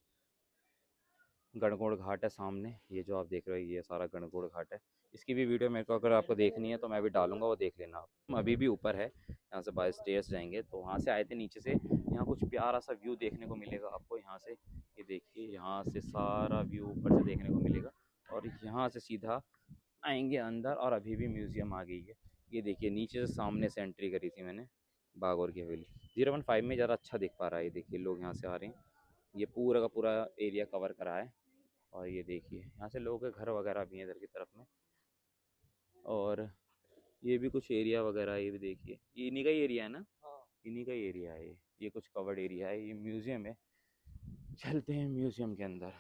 Speaker 1: गणगौर घाट है सामने, ये जो आप देख रहे हो ये सारा गणगौर घाट है। इसकी भी वीडियो मेरे को अगर आपको देखनी है तो मैं भी डालूंगा, वो देख लेना आप। हम अभी भी ऊपर है, यहाँ से बाय स्टेयर्स जाएंगे, तो वहाँ से आए थे नीचे से। यहाँ कुछ प्यारा सा व्यू देखने को मिलेगा आपको यहाँ से, ये देखिए यहाँ से सारा व्यू ऊपर से देखने को मिलेगा। और यहाँ से सीधा आएंगे अंदर, और अभी भी म्यूज़ियम आ गई है। ये देखिए नीचे से सामने से एंट्री करी थी मैंने बागौर की हवेली। 015 में ज़्यादा अच्छा दिख पा रहा है, ये देखिए लोग यहाँ से आ रहे हैं, ये पूरा का पूरा एरिया कवर करा है। और ये देखिए यहाँ से लोगों के घर वगैरह भी हैं इधर की तरफ में। और ये भी कुछ एरिया वगैरह, ये भी देखिए, ये इन्हीं का ही एरिया है ना। इन्हीं का ही एरिया है ये कुछ कवर्ड एरिया है, ये म्यूज़ियम है। चलते हैं म्यूज़ियम के अंदर,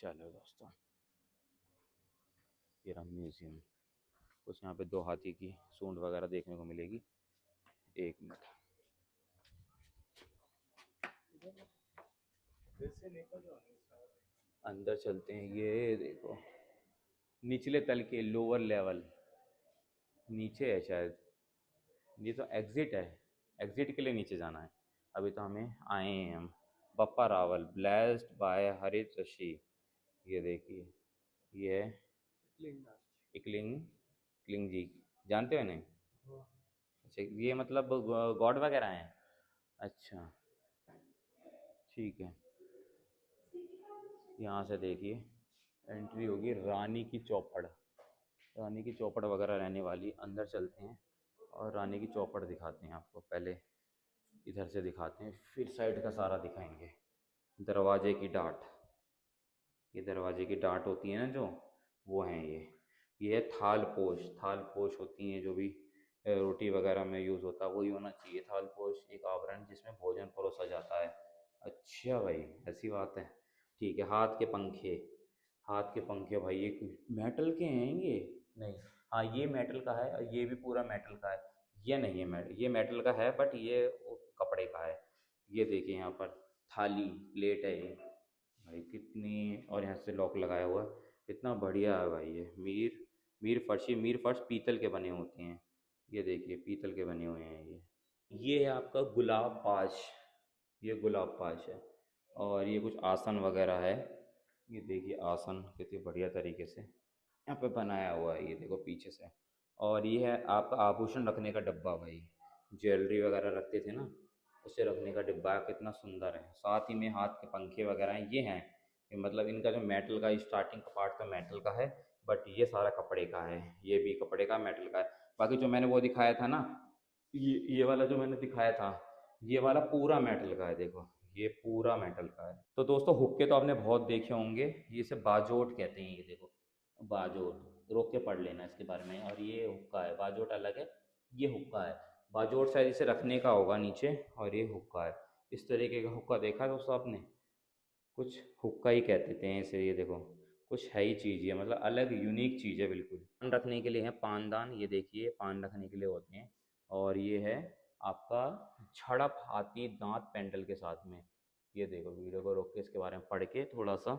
Speaker 1: चलो दोस्तों। ये रहा म्यूज़ियम, कुछ यहाँ पे 2 हाथी की सूंड वगैरह देखने को मिलेगी। एक मिनट, अंदर चलते हैं। ये देखो निचले तल के लोअर लेवल नीचे है शायद, ये तो एग्जिट है, एग्जिट के लिए नीचे जाना है। अभी तो हमें आए हैं हम। बप्पा रावल ब्लेस्ड बाय हरित ऋषि, ये देखिए ये है इकलिंग, इकलिंग जी, जानते हो नहीं? अच्छा, ये मतलब गॉड वगैरह हैं। अच्छा ठीक है, यहाँ से देखिए एंट्री होगी रानी की चौपड़, रानी की चौपड़ वगैरह रहने वाली। अंदर चलते हैं और रानी की चौपड़ दिखाते हैं आपको, पहले इधर से दिखाते हैं फिर साइड का सारा दिखाएंगे। दरवाजे की डाट, ये दरवाजे की डाट होती है ना जो, वो हैं ये है थाल पोश। थाल पोश होती हैं जो भी रोटी वगैरह में यूज़ होता है, वही होना चाहिए थाल पोश, एक आवरण जिसमें भोजन परोसा जाता है। अच्छा भाई, ऐसी बात है, ठीक है। हाथ के पंखे, हाथ के पंखे भाई ये मेटल के हैं ये? नहीं, हाँ ये मेटल का है, और ये भी पूरा मेटल का है। ये नहीं है मेटल, ये मेटल का है बट ये कपड़े का है। ये देखिए यहाँ पर थाली प्लेट है, भाई कितनी, और यहाँ से लॉक लगाया हुआ है, कितना बढ़िया है भाई। ये मीर मीर फर्शी, मीर फर्श पीतल के बने होते हैं। ये देखिए पीतल के बने हुए हैं ये है आपका गुलाब पाश। ये गुलाब पाश है। और ये कुछ आसन वगैरह है। ये देखिए आसन कितनी बढ़िया तरीके से यहाँ पे बनाया हुआ है, ये देखो पीछे से। और ये है आपका आभूषण रखने का डब्बा भाई, ज्वेलरी वगैरह रखते थे ना, उसे रखने का डिब्बा है, कितना सुंदर है। साथ ही में हाथ के पंखे वगैरह हैं, ये हैं। ये मतलब इनका जो मेटल का स्टार्टिंग का पार्ट तो मेटल का है, बट ये सारा कपड़े का है। ये भी कपड़े का मेटल का है। बाकी जो मैंने वो दिखाया था ना, ये वाला जो मैंने दिखाया था, ये वाला पूरा मेटल का है, देखो ये पूरा मेटल का है। तो दोस्तों हुक्के तो आपने बहुत देखे होंगे, ये इसे बाजोट कहते हैं। ये देखो बाजोट, रोक के पढ़ लेना इसके बारे में। और ये हुक्का है, बाजोट अलग है, ये हुक्का है। बाजोट शायद इसे रखने का होगा नीचे, और ये हुक्का है। इस तरीके का हुक्का देखा है दोस्तों आपने? कुछ हुक्का ही कहते थे इसे। ये देखो कुछ है ही चीज़, ये मतलब अलग यूनिक चीज़ है बिल्कुल। पान रखने के लिए है पानदान, ये देखिए पान रखने के लिए होते हैं। और ये है आपका झड़प हाथी दांत पेंडल के साथ में। ये देखो वीडियो को रोक के इसके बारे में पढ़ के थोड़ा सा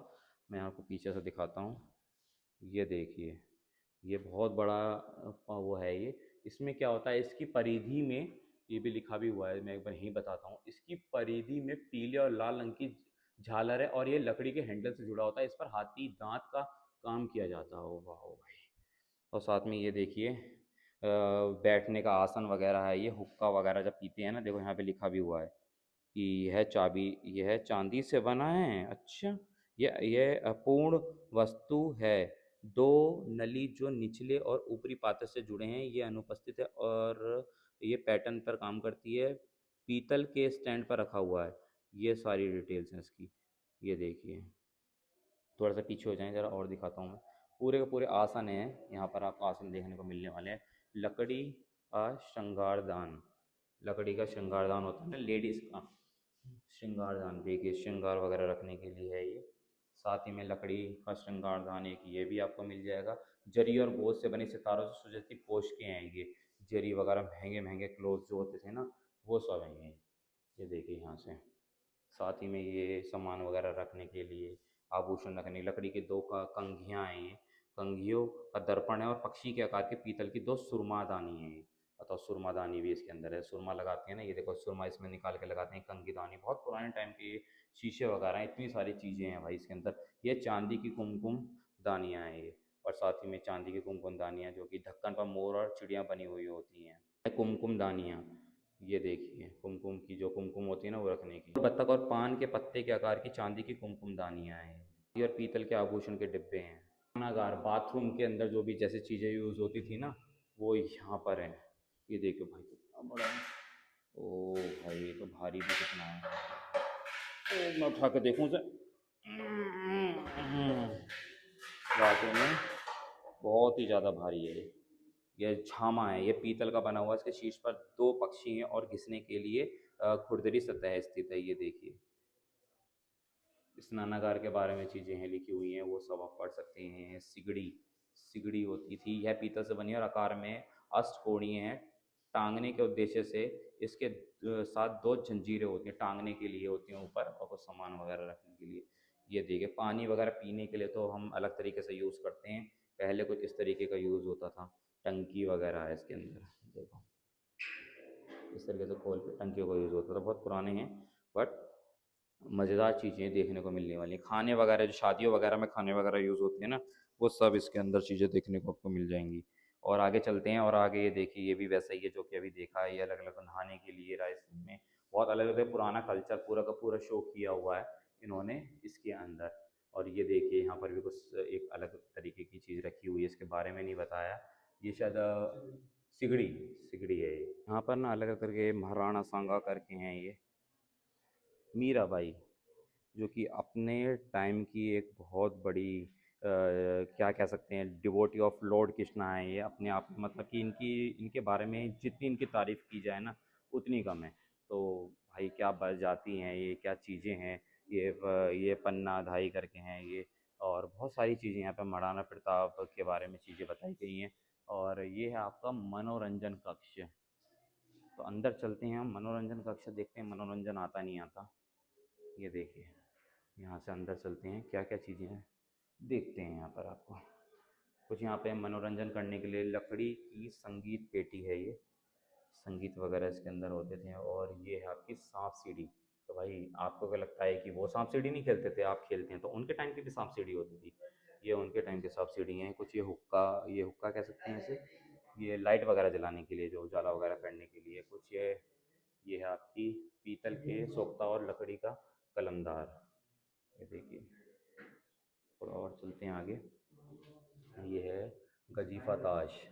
Speaker 1: मैं आपको पीछे से दिखाता हूँ। ये देखिए ये बहुत बड़ा वो है ये। इसमें क्या होता है, इसकी परिधि में ये भी लिखा भी हुआ है, मैं एक बार यहीं बताता हूँ। इसकी परिधि में पीले और लाल रंग की झालर है, और ये लकड़ी के हैंडल से जुड़ा होता है। इस पर हाथी दांत का काम किया जाता है। ओ वाह ओ भाई। और साथ में ये देखिए बैठने का आसन वगैरह है। ये हुक्का वगैरह जब पीते हैं ना, देखो यहाँ पे लिखा भी हुआ है कि यह चाबी, यह चांदी से बना है। अच्छा, यह अपूर्ण वस्तु है। दो नली जो निचले और ऊपरी पात्र से जुड़े हैं, ये अनुपस्थित है, और ये पैटर्न पर काम करती है। पीतल के स्टैंड पर रखा हुआ है। ये सारी डिटेल्स हैं इसकी। ये देखिए थोड़ा सा पीछे हो जाएं जरा और दिखाता हूँ मैं। पूरे के पूरे आसन हैं, यहाँ पर आपको आसन देखने को मिलने वाले हैं। लकड़ी का श्रृंगारदान, लकड़ी का श्रृंगारदान होता है ना लेडीज़ का श्रृंगारदान, देखिए श्रृंगार वगैरह रखने के लिए है ये। साथ ही में लकड़ी का श्रृंगारदान एक ये भी आपको मिल जाएगा। जरी और गोंद से बने सितारों से सुजती पोशाकें हैं ये। जरी वगैरह महंगे महंगे क्लोथ जो होते थे ना, वो सब हैं ये देखिए यहाँ से। साथ ही में ये सामान वगैरह रखने के लिए, आभूषण रखने, लकड़ी के दो का कंघियाँ हैं ये। कंघियों का दर्पण है, और पक्षी के आकार के पीतल की दो सुरमादानी है ये। बताओ सुरमादानी भी इसके अंदर है, सुरमा लगाते हैं ना, ये देखो सुरमा इसमें निकाल के लगाते हैं। कंघीदानी बहुत पुराने टाइम के ये शीशे वगैरह हैं, इतनी सारी चीज़ें हैं भाई इसके अंदर। ये चांदी की कुमकुम दानियाँ हैं ये। और साथ ही में चांदी की कुमकुम दानियाँ जो कि ढक्कन पर मोर और चिड़ियाँ बनी हुई होती हैं। कुमकुम दानियाँ, ये देखिए कुमकुम की जो कुमकुम होती है ना, वो रखने की। बत्तख और पान के पत्ते के आकार की चांदी की कुमकुम दानियाँ हैं। ये और पीतल के आभूषण के डिब्बे हैं। खानागार, बाथरूम के अंदर जो भी जैसे चीज़ें यूज़ होती थी ना, वो यहाँ पर है। ये देखो भाई कितना बड़ा है। ओ भाई ये तो भारी भी कितना है। ओ मैं उठा के देखूँ उसे। वाकई में बहुत ही ज़्यादा भारी है ये। यह झामा है, ये पीतल का बना हुआ है। इसके शीर्ष पर दो पक्षी हैं, और घिसने के लिए खुरदरी सतह स्थित है। ये देखिए स्नानागार के बारे में चीज़ें हैं लिखी हुई हैं, वो सब आप पढ़ सकते हैं। सिगड़ी, सिगड़ी होती थी, यह पीतल से बनी है और आकार में अष्टकोणीय है। टांगने के उद्देश्य से इसके साथ दो जंजीरें होती हैं, टांगने के लिए होती हैं ऊपर, और कुछ सामान वगैरह रखने के लिए। ये देखिए पानी वगैरह पीने के लिए तो हम अलग तरीके से यूज़ करते हैं, पहले कुछ इस तरीके का यूज़ होता था। टंकी वगैरह है इसके अंदर, देखो इस तरीके से खोल के टंकियों का यूज़ होता था। बहुत पुराने हैं, बट मज़ेदार चीज़ें देखने को मिलने वाली हैं। खाने वगैरह जो शादियों वगैरह में खाने वगैरह यूज़ होते हैं ना, वो सब इसके अंदर चीज़ें देखने को आपको मिल जाएंगी। और आगे चलते हैं, और आगे ये देखिए ये भी वैसा ही है जो कि अभी देखा है। ये अलग अलग नहाने के लिए राजस्थान में बहुत अलग अलग पुराना कल्चर पूरा का पूरा शो किया हुआ है इन्होंने इसके अंदर। और ये देखिए यहाँ पर भी कुछ एक अलग तरीके की चीज़ रखी हुई है, इसके बारे में नहीं बताया। ये शायद सिगड़ी, सिगड़ी है ये। यहाँ पर ना अलग अलग तरह के महाराणा सांगा करके हैं ये। मीराबाई, जो कि अपने टाइम की एक बहुत बड़ी क्या कह सकते हैं डिवोटी ऑफ लॉर्ड कृष्णा है ये अपने आप में। मतलब कि इनकी इनके बारे में जितनी इनकी तारीफ़ की जाए ना, उतनी कम है। तो भाई क्या जाती हैं ये, क्या चीज़ें हैं ये पन्ना धाई करके हैं ये। और बहुत सारी चीज़ें यहाँ पे महाराणा प्रताप के बारे में चीज़ें बताई गई हैं। और ये है आपका मनोरंजन कक्ष। तो अंदर चलते हैं हम, मनोरंजन कक्ष देखते हैं मनोरंजन आता नहीं आता। ये देखिए यहाँ से अंदर चलते हैं, क्या क्या चीज़ें हैं देखते हैं यहाँ पर आपको। कुछ यहाँ पे मनोरंजन करने के लिए लकड़ी की संगीत पेटी है ये, संगीत वगैरह इसके अंदर होते थे। और ये है आपकी सांप सीढ़ी। तो भाई आपको क्या लगता है कि वो सांप सीढ़ी नहीं खेलते थे, आप खेलते हैं, तो उनके टाइम की भी सांप सीढ़ी होती थी। ये उनके टाइम की सांप सीढ़ी हैं। कुछ ये हुक्का कह सकते हैं इसे, ये लाइट वगैरह जलाने के लिए, जो उजाला वगैरह करने के लिए। कुछ ये है आपकी पीतल के सोख्ता और लकड़ी का कलमदार। ये देखिए, थोड़ा और चलते हैं आगे। ये है गजीफा ताश,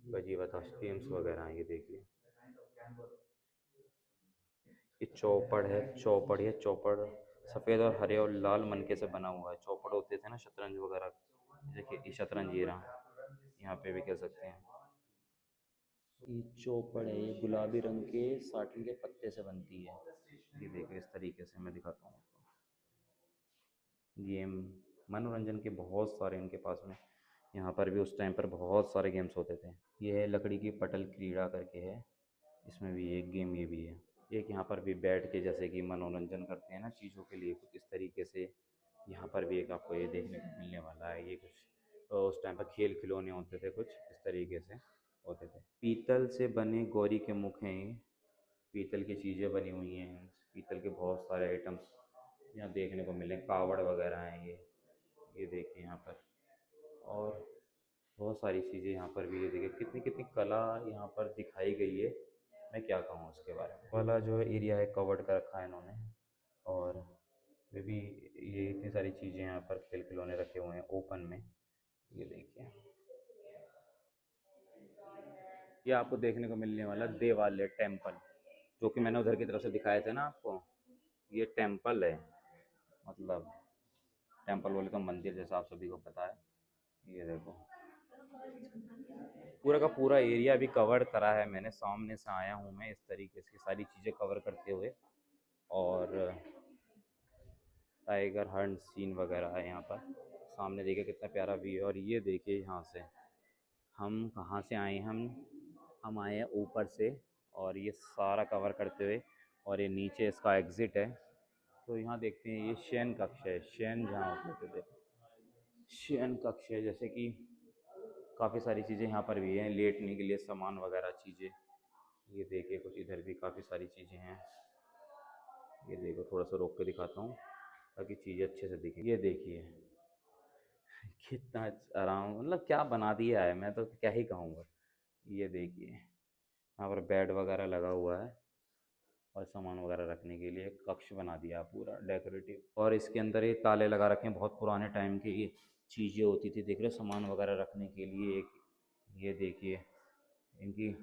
Speaker 1: गजीफा ताश गेम्स वगैरह हैं, ये देखिए। ये चौपड़ है, चौपड़, ये चौपड़ सफ़ेद और हरे और लाल मनके से बना हुआ है। चौपड़ होते थे ना शतरंज वगैरह, देखिए ये शतरंज ये रहा, यहाँ पे भी कह सकते हैं। ये चौपड़ है, ये गुलाबी रंग के साटन के पत्ते से बनती है। ये देखिए इस तरीके से मैं दिखाता हूँ आपको। गेम मनोरंजन के बहुत सारे इनके पास में, यहाँ पर भी उस टाइम पर बहुत सारे गेम्स होते थे। ये है लकड़ी की पटल क्रीड़ा करके है, इसमें भी एक गेम ये भी है। एक यहाँ पर भी बैठ के जैसे कि मनोरंजन करते हैं ना चीज़ों के लिए, कुछ इस तरीके से यहाँ पर भी एक आपको ये देखने को मिलने वाला है। ये कुछ तो उस टाइम पर खेल खिलौने होते थे, कुछ इस तरीके से होते थे। पीतल से बने गौरी के मुख हैं ये, पीतल की चीज़ें बनी हुई हैं, पीतल के बहुत सारे आइटम्स यहाँ देखने को मिले। कावड़ वगैरह हैं ये देखिए यहाँ पर। और बहुत सारी चीज़ें यहाँ पर भी, ये देखिए कितनी कितनी कला यहाँ पर दिखाई गई है। मैं क्या कहूँ उसके बारे में। वाला जो एरिया है कवर्ड कर रखा है इन्होंने। और वे भी ये इतनी सारी चीज़ें यहाँ पर खेल खिलौने रखे हुए हैं ओपन में, ये देखिए। ये आपको देखने को मिलने वाला देवालय टेम्पल, जो कि मैंने उधर की तरफ से दिखाए थे ना आपको। ये टेम्पल है, मतलब टेम्पल बोले तो मंदिर जैसा आप सभी को पता है। ये देखो पूरा का पूरा एरिया भी कवर करा है मैंने, सामने से आया हूँ मैं इस तरीके से सारी चीज़ें कवर करते हुए। और टाइगर हंट सीन वगैरह है यहाँ पर। सामने देखिए कितना प्यारा व्यू है। और ये देखिए यहाँ से हम कहाँ से आए हैं, हम आए हैं ऊपर से, और ये सारा कवर करते हुए। और ये नीचे इसका एग्ज़िट है। तो यहाँ देखते हैं ये शयन कक्ष है, शयन जहाँ होते थे, शयन कक्ष है। जैसे कि काफ़ी सारी चीज़ें यहाँ पर भी हैं लेटने के लिए, सामान वगैरह चीज़ें। ये देखिए कुछ इधर भी काफ़ी सारी चीज़ें हैं। ये देखो थोड़ा सा रोक के दिखाता हूँ ताकि चीज़ें अच्छे से दिखें। ये देखिए कितना आराम, मतलब क्या बना दिया है, मैं तो क्या ही कहूँगा। ये देखिए यहाँ पर बेड वगैरह लगा हुआ है और सामान वगैरह रखने के लिए कक्ष बना दिया पूरा डेकोरेटिव। और इसके अंदर ये ताले लगा रखे हैं, बहुत पुराने टाइम की ये चीज़ें होती थी, देख रहे हो, सामान वगैरह रखने के लिए। एक ये देखिए इनकी,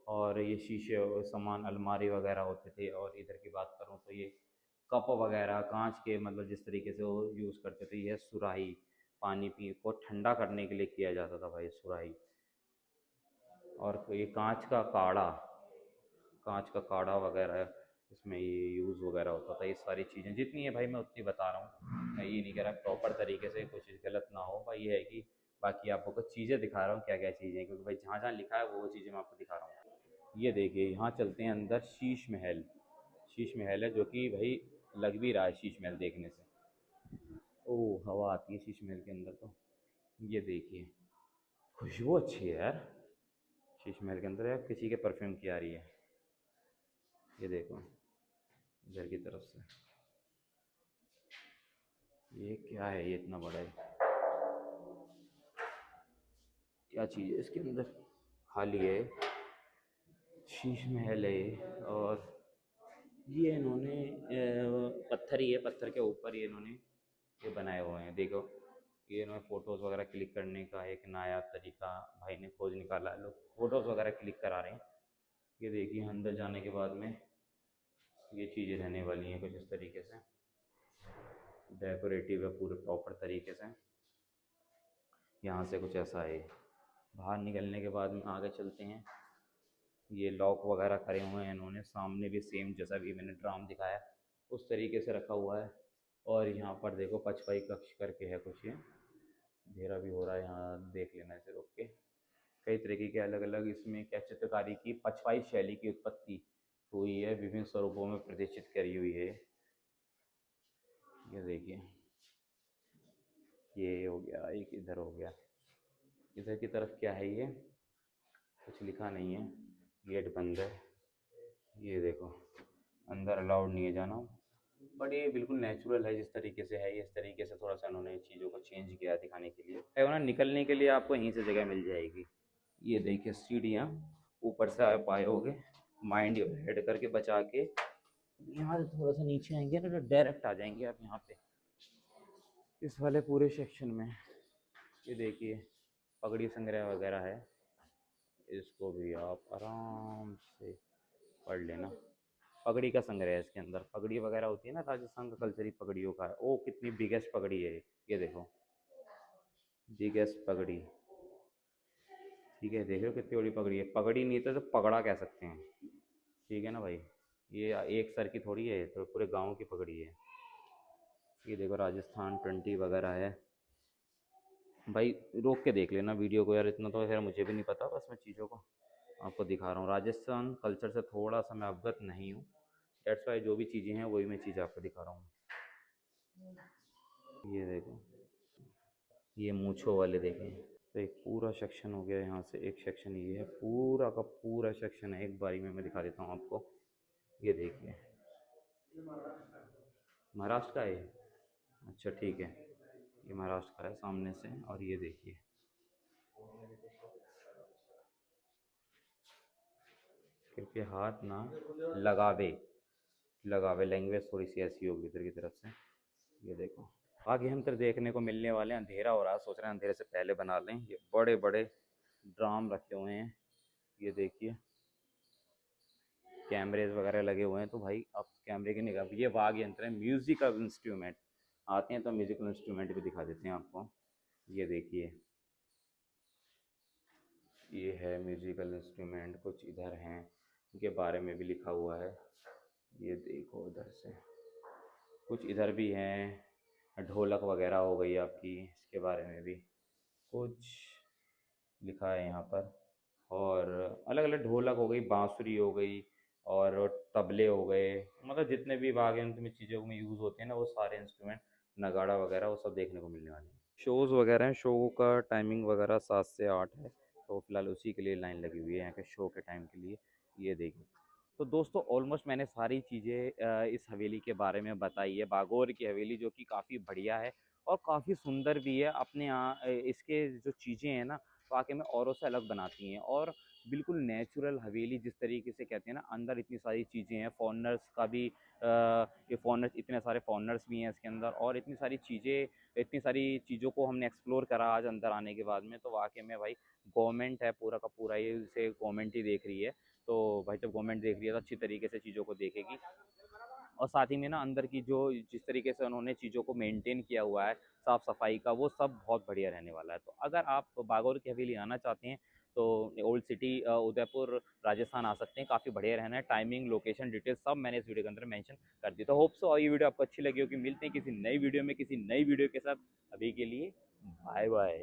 Speaker 1: और ये शीशे और सामान अलमारी वगैरह होते थे। और इधर की बात करूँ तो ये कप वगैरह कांच के, मतलब जिस तरीके से वो यूज़ करते थे। यह सुराही, पानी पी को ठंडा करने के लिए किया जाता था भाई, सुराही। और ये कांच का काढ़ा वगैरह इसमें ये यूज़ वगैरह होता था। ये सारी चीज़ें जितनी है भाई मैं उतनी बता रहा हूँ, मैं ये नहीं कह रहा प्रॉपर तरीके से कुछ गलत ना हो भाई। ये है कि बाकी आपको कुछ चीज़ें दिखा रहा हूँ, क्या क्या चीज़ें, क्योंकि भाई जहाँ जहाँ लिखा है वो चीज़ें मैं आपको दिखा रहा हूँ। ये देखिए यहाँ चलते हैं अंदर, शीश महल। शीश महल है जो कि भाई लग भी रहा है शीश महल देखने से। ओह हवा आती है शीश महल के अंदर तो। ये देखिए खुशबू अच्छी है यार, शीश महल के अंदर यार किसी के परफ्यूम की आ रही है। ये देखो इधर की तरफ से, ये क्या है, ये इतना बड़ा है, क्या चीज़ है इसके अंदर, खाली है, शीश महल है ये। और ये इन्होंने पत्थर ही है, पत्थर के ऊपर ये इन्होंने ये बनाए हुए हैं। देखो ये इन्होंने फ़ोटोज़ वगैरह क्लिक करने का एक नया तरीका भाई ने खोज निकाला है, लोग फ़ोटोज़ वगैरह क्लिक करा रहे हैं। ये देखिए अंदर जाने के बाद में ये चीज़ें रहने वाली हैं कुछ इस तरीके से, डेकोरेटिव है पूरे प्रॉपर तरीके से। यहाँ से कुछ ऐसा है। बाहर निकलने के बाद में आगे चलते हैं। ये लॉक वगैरह करे हुए हैं इन्होंने, सामने भी सेम जैसा भी मैंने ड्राम दिखाया उस तरीके से रखा हुआ है। और यहाँ पर देखो पचपाई कक्ष करके है कुछ, ये अंधेरा भी हो रहा है यहाँ, देख लेना इसे रोक के। कई तरीके के अलग अलग इसमें क्या चित्रकारी की पचपाई शैली की उत्पत्ति हुई है, विभिन्न स्वरूपों में प्रदर्शित करी हुई है। ये देखिए, ये हो गया, एक इधर हो गया। इधर की तरफ क्या है, ये कुछ लिखा नहीं है, गेट बंद है। ये देखो, अंदर अलाउड नहीं है जाना, बट ये बिल्कुल नेचुरल है जिस तरीके से है। इस तरीके से थोड़ा सा उन्होंने चीज़ों को चेंज किया दिखाने के लिए है ना। निकलने के लिए आपको यहीं से जगह मिल जाएगी। ये देखिए सीढ़ियाँ, ऊपर से आप आए माइंड हेड करके बचा के, यहाँ से थोड़ा सा नीचे आएंगे ना तो डायरेक्ट आ जाएंगे आप यहाँ पे इस वाले पूरे सेक्शन में। ये देखिए पगड़ी संग्रह वगैरह है, इसको भी आप आराम से पढ़ लेना। पगड़ी का संग्रह है इसके अंदर, पगड़ी वगैरह होती है ना, राजस्थान का कल्चर ही पगड़ियों का है। ओ कितनी बिगेस्ट पगड़ी है ये देखो, बिगेस्ट पगड़ी। ठीक है, देख रहे हो कितनी बड़ी पगड़ी है। पगड़ी नहीं तो पगड़ा कह सकते हैं, ठीक है ना भाई। ये एक सर की थोड़ी है, तो पूरे गांव की पगड़ी है। ये देखो राजस्थान 20 वगैरह है भाई। रोक के देख लेना वीडियो को यार, इतना तो खैर मुझे भी नहीं पता, बस मैं चीज़ों को आपको दिखा रहा हूँ। राजस्थान कल्चर से थोड़ा सा मैं अवगत नहीं हूँ, डेट्स वाई जो भी चीज़ें हैं वही मैं चीज़ आपको दिखा रहा हूँ। ये देखो, ये मूंछों वाले देखें, तो एक पूरा सेक्शन हो गया यहाँ से। एक सेक्शन ये है, पूरा का पूरा सेक्शन है, एक बारी में मैं दिखा देता हूँ आपको। ये देखिए, महाराष्ट्र का है ये? अच्छा ठीक है, ये महाराष्ट्र का है सामने से। और ये देखिए, कृपया हाथ ना लगावे, लगावे लैंग्वेज थोड़ी सी ऐसी होगी इधर की तरफ से। ये देखो, आगे हम तो देखने को मिलने वाले हैं। अंधेरा हो रहा है, सोच रहे हैं अंधेरे से पहले बना लें। ये बड़े बड़े ड्राम रखे हुए हैं, ये देखिए कैमरेज वगैरह लगे हुए हैं। तो भाई अब कैमरे की निगाह, ये वाद्य यंत्र है, म्यूजिकल इंस्ट्रूमेंट। आते हैं तो म्यूजिकल इंस्ट्रूमेंट भी दिखा देते हैं आपको। ये देखिए, ये है म्यूजिकल इंस्ट्रूमेंट, कुछ इधर हैं उनके बारे में भी लिखा हुआ है। ये देखो इधर से कुछ इधर भी हैं, ढोलक वगैरह हो गई आपकी, इसके बारे में भी कुछ लिखा है यहाँ पर। और अलग अलग ढोलक हो गई, बांसुरी हो गई, और तबले हो गए, मतलब जितने भी वाद्य यंत्र में चीज़ों में यूज़ होते हैं ना, वो सारे इंस्ट्रूमेंट, नगाड़ा वगैरह, वो सब देखने को मिलने वाले हैं। शोज़ वगैरह हैं, शो का टाइमिंग वगैरह 7 से 8 है, तो फिलहाल उसी के लिए लाइन लगी हुई है यहाँ के शो के टाइम के लिए। ये देखिए, तो दोस्तों ऑलमोस्ट मैंने सारी चीज़ें इस हवेली के बारे में बताई है। बागौर की हवेली जो कि काफ़ी बढ़िया है और काफ़ी सुंदर भी है। अपने यहाँ इसके जो चीज़ें हैं ना, वाकई में औरों से अलग बनाती हैं। और बिल्कुल नेचुरल हवेली, जिस तरीके से कहते हैं ना, अंदर इतनी सारी चीज़ें हैं, फॉरेनर्स का भी ये फॉरेनर्स, इतने सारे फॉरेनर्स भी हैं इसके अंदर, और इतनी सारी चीज़ें, इतनी सारी चीज़ों को हमने एक्सप्लोर करा आज अंदर आने के बाद में। तो वाकई में भाई गवर्नमेंट है पूरा का पूरा, ये इसे गवर्नमेंट ही देख रही है। तो भाई जब गवर्नमेंट देख रही है तो अच्छी तरीके से चीज़ों को देखेगी। और साथ ही में ना अंदर की जो जिस तरीके से उन्होंने चीज़ों को मेंटेन किया हुआ है, साफ़ सफाई का, वो सब बहुत बढ़िया रहने वाला है। तो अगर आप बागौर की हवेली आना चाहते हैं तो ओल्ड सिटी उदयपुर राजस्थान आ सकते हैं, काफ़ी बढ़िया रहना है। टाइमिंग, लोकेशन, डिटेल्स सब मैंने इस वीडियो के अंदर मेंशन कर दी। तो होप सो ये वीडियो आपको अच्छी लगी होगी। मिलते हैं किसी नई वीडियो में, किसी नई वीडियो के साथ। अभी के लिए बाय बाय।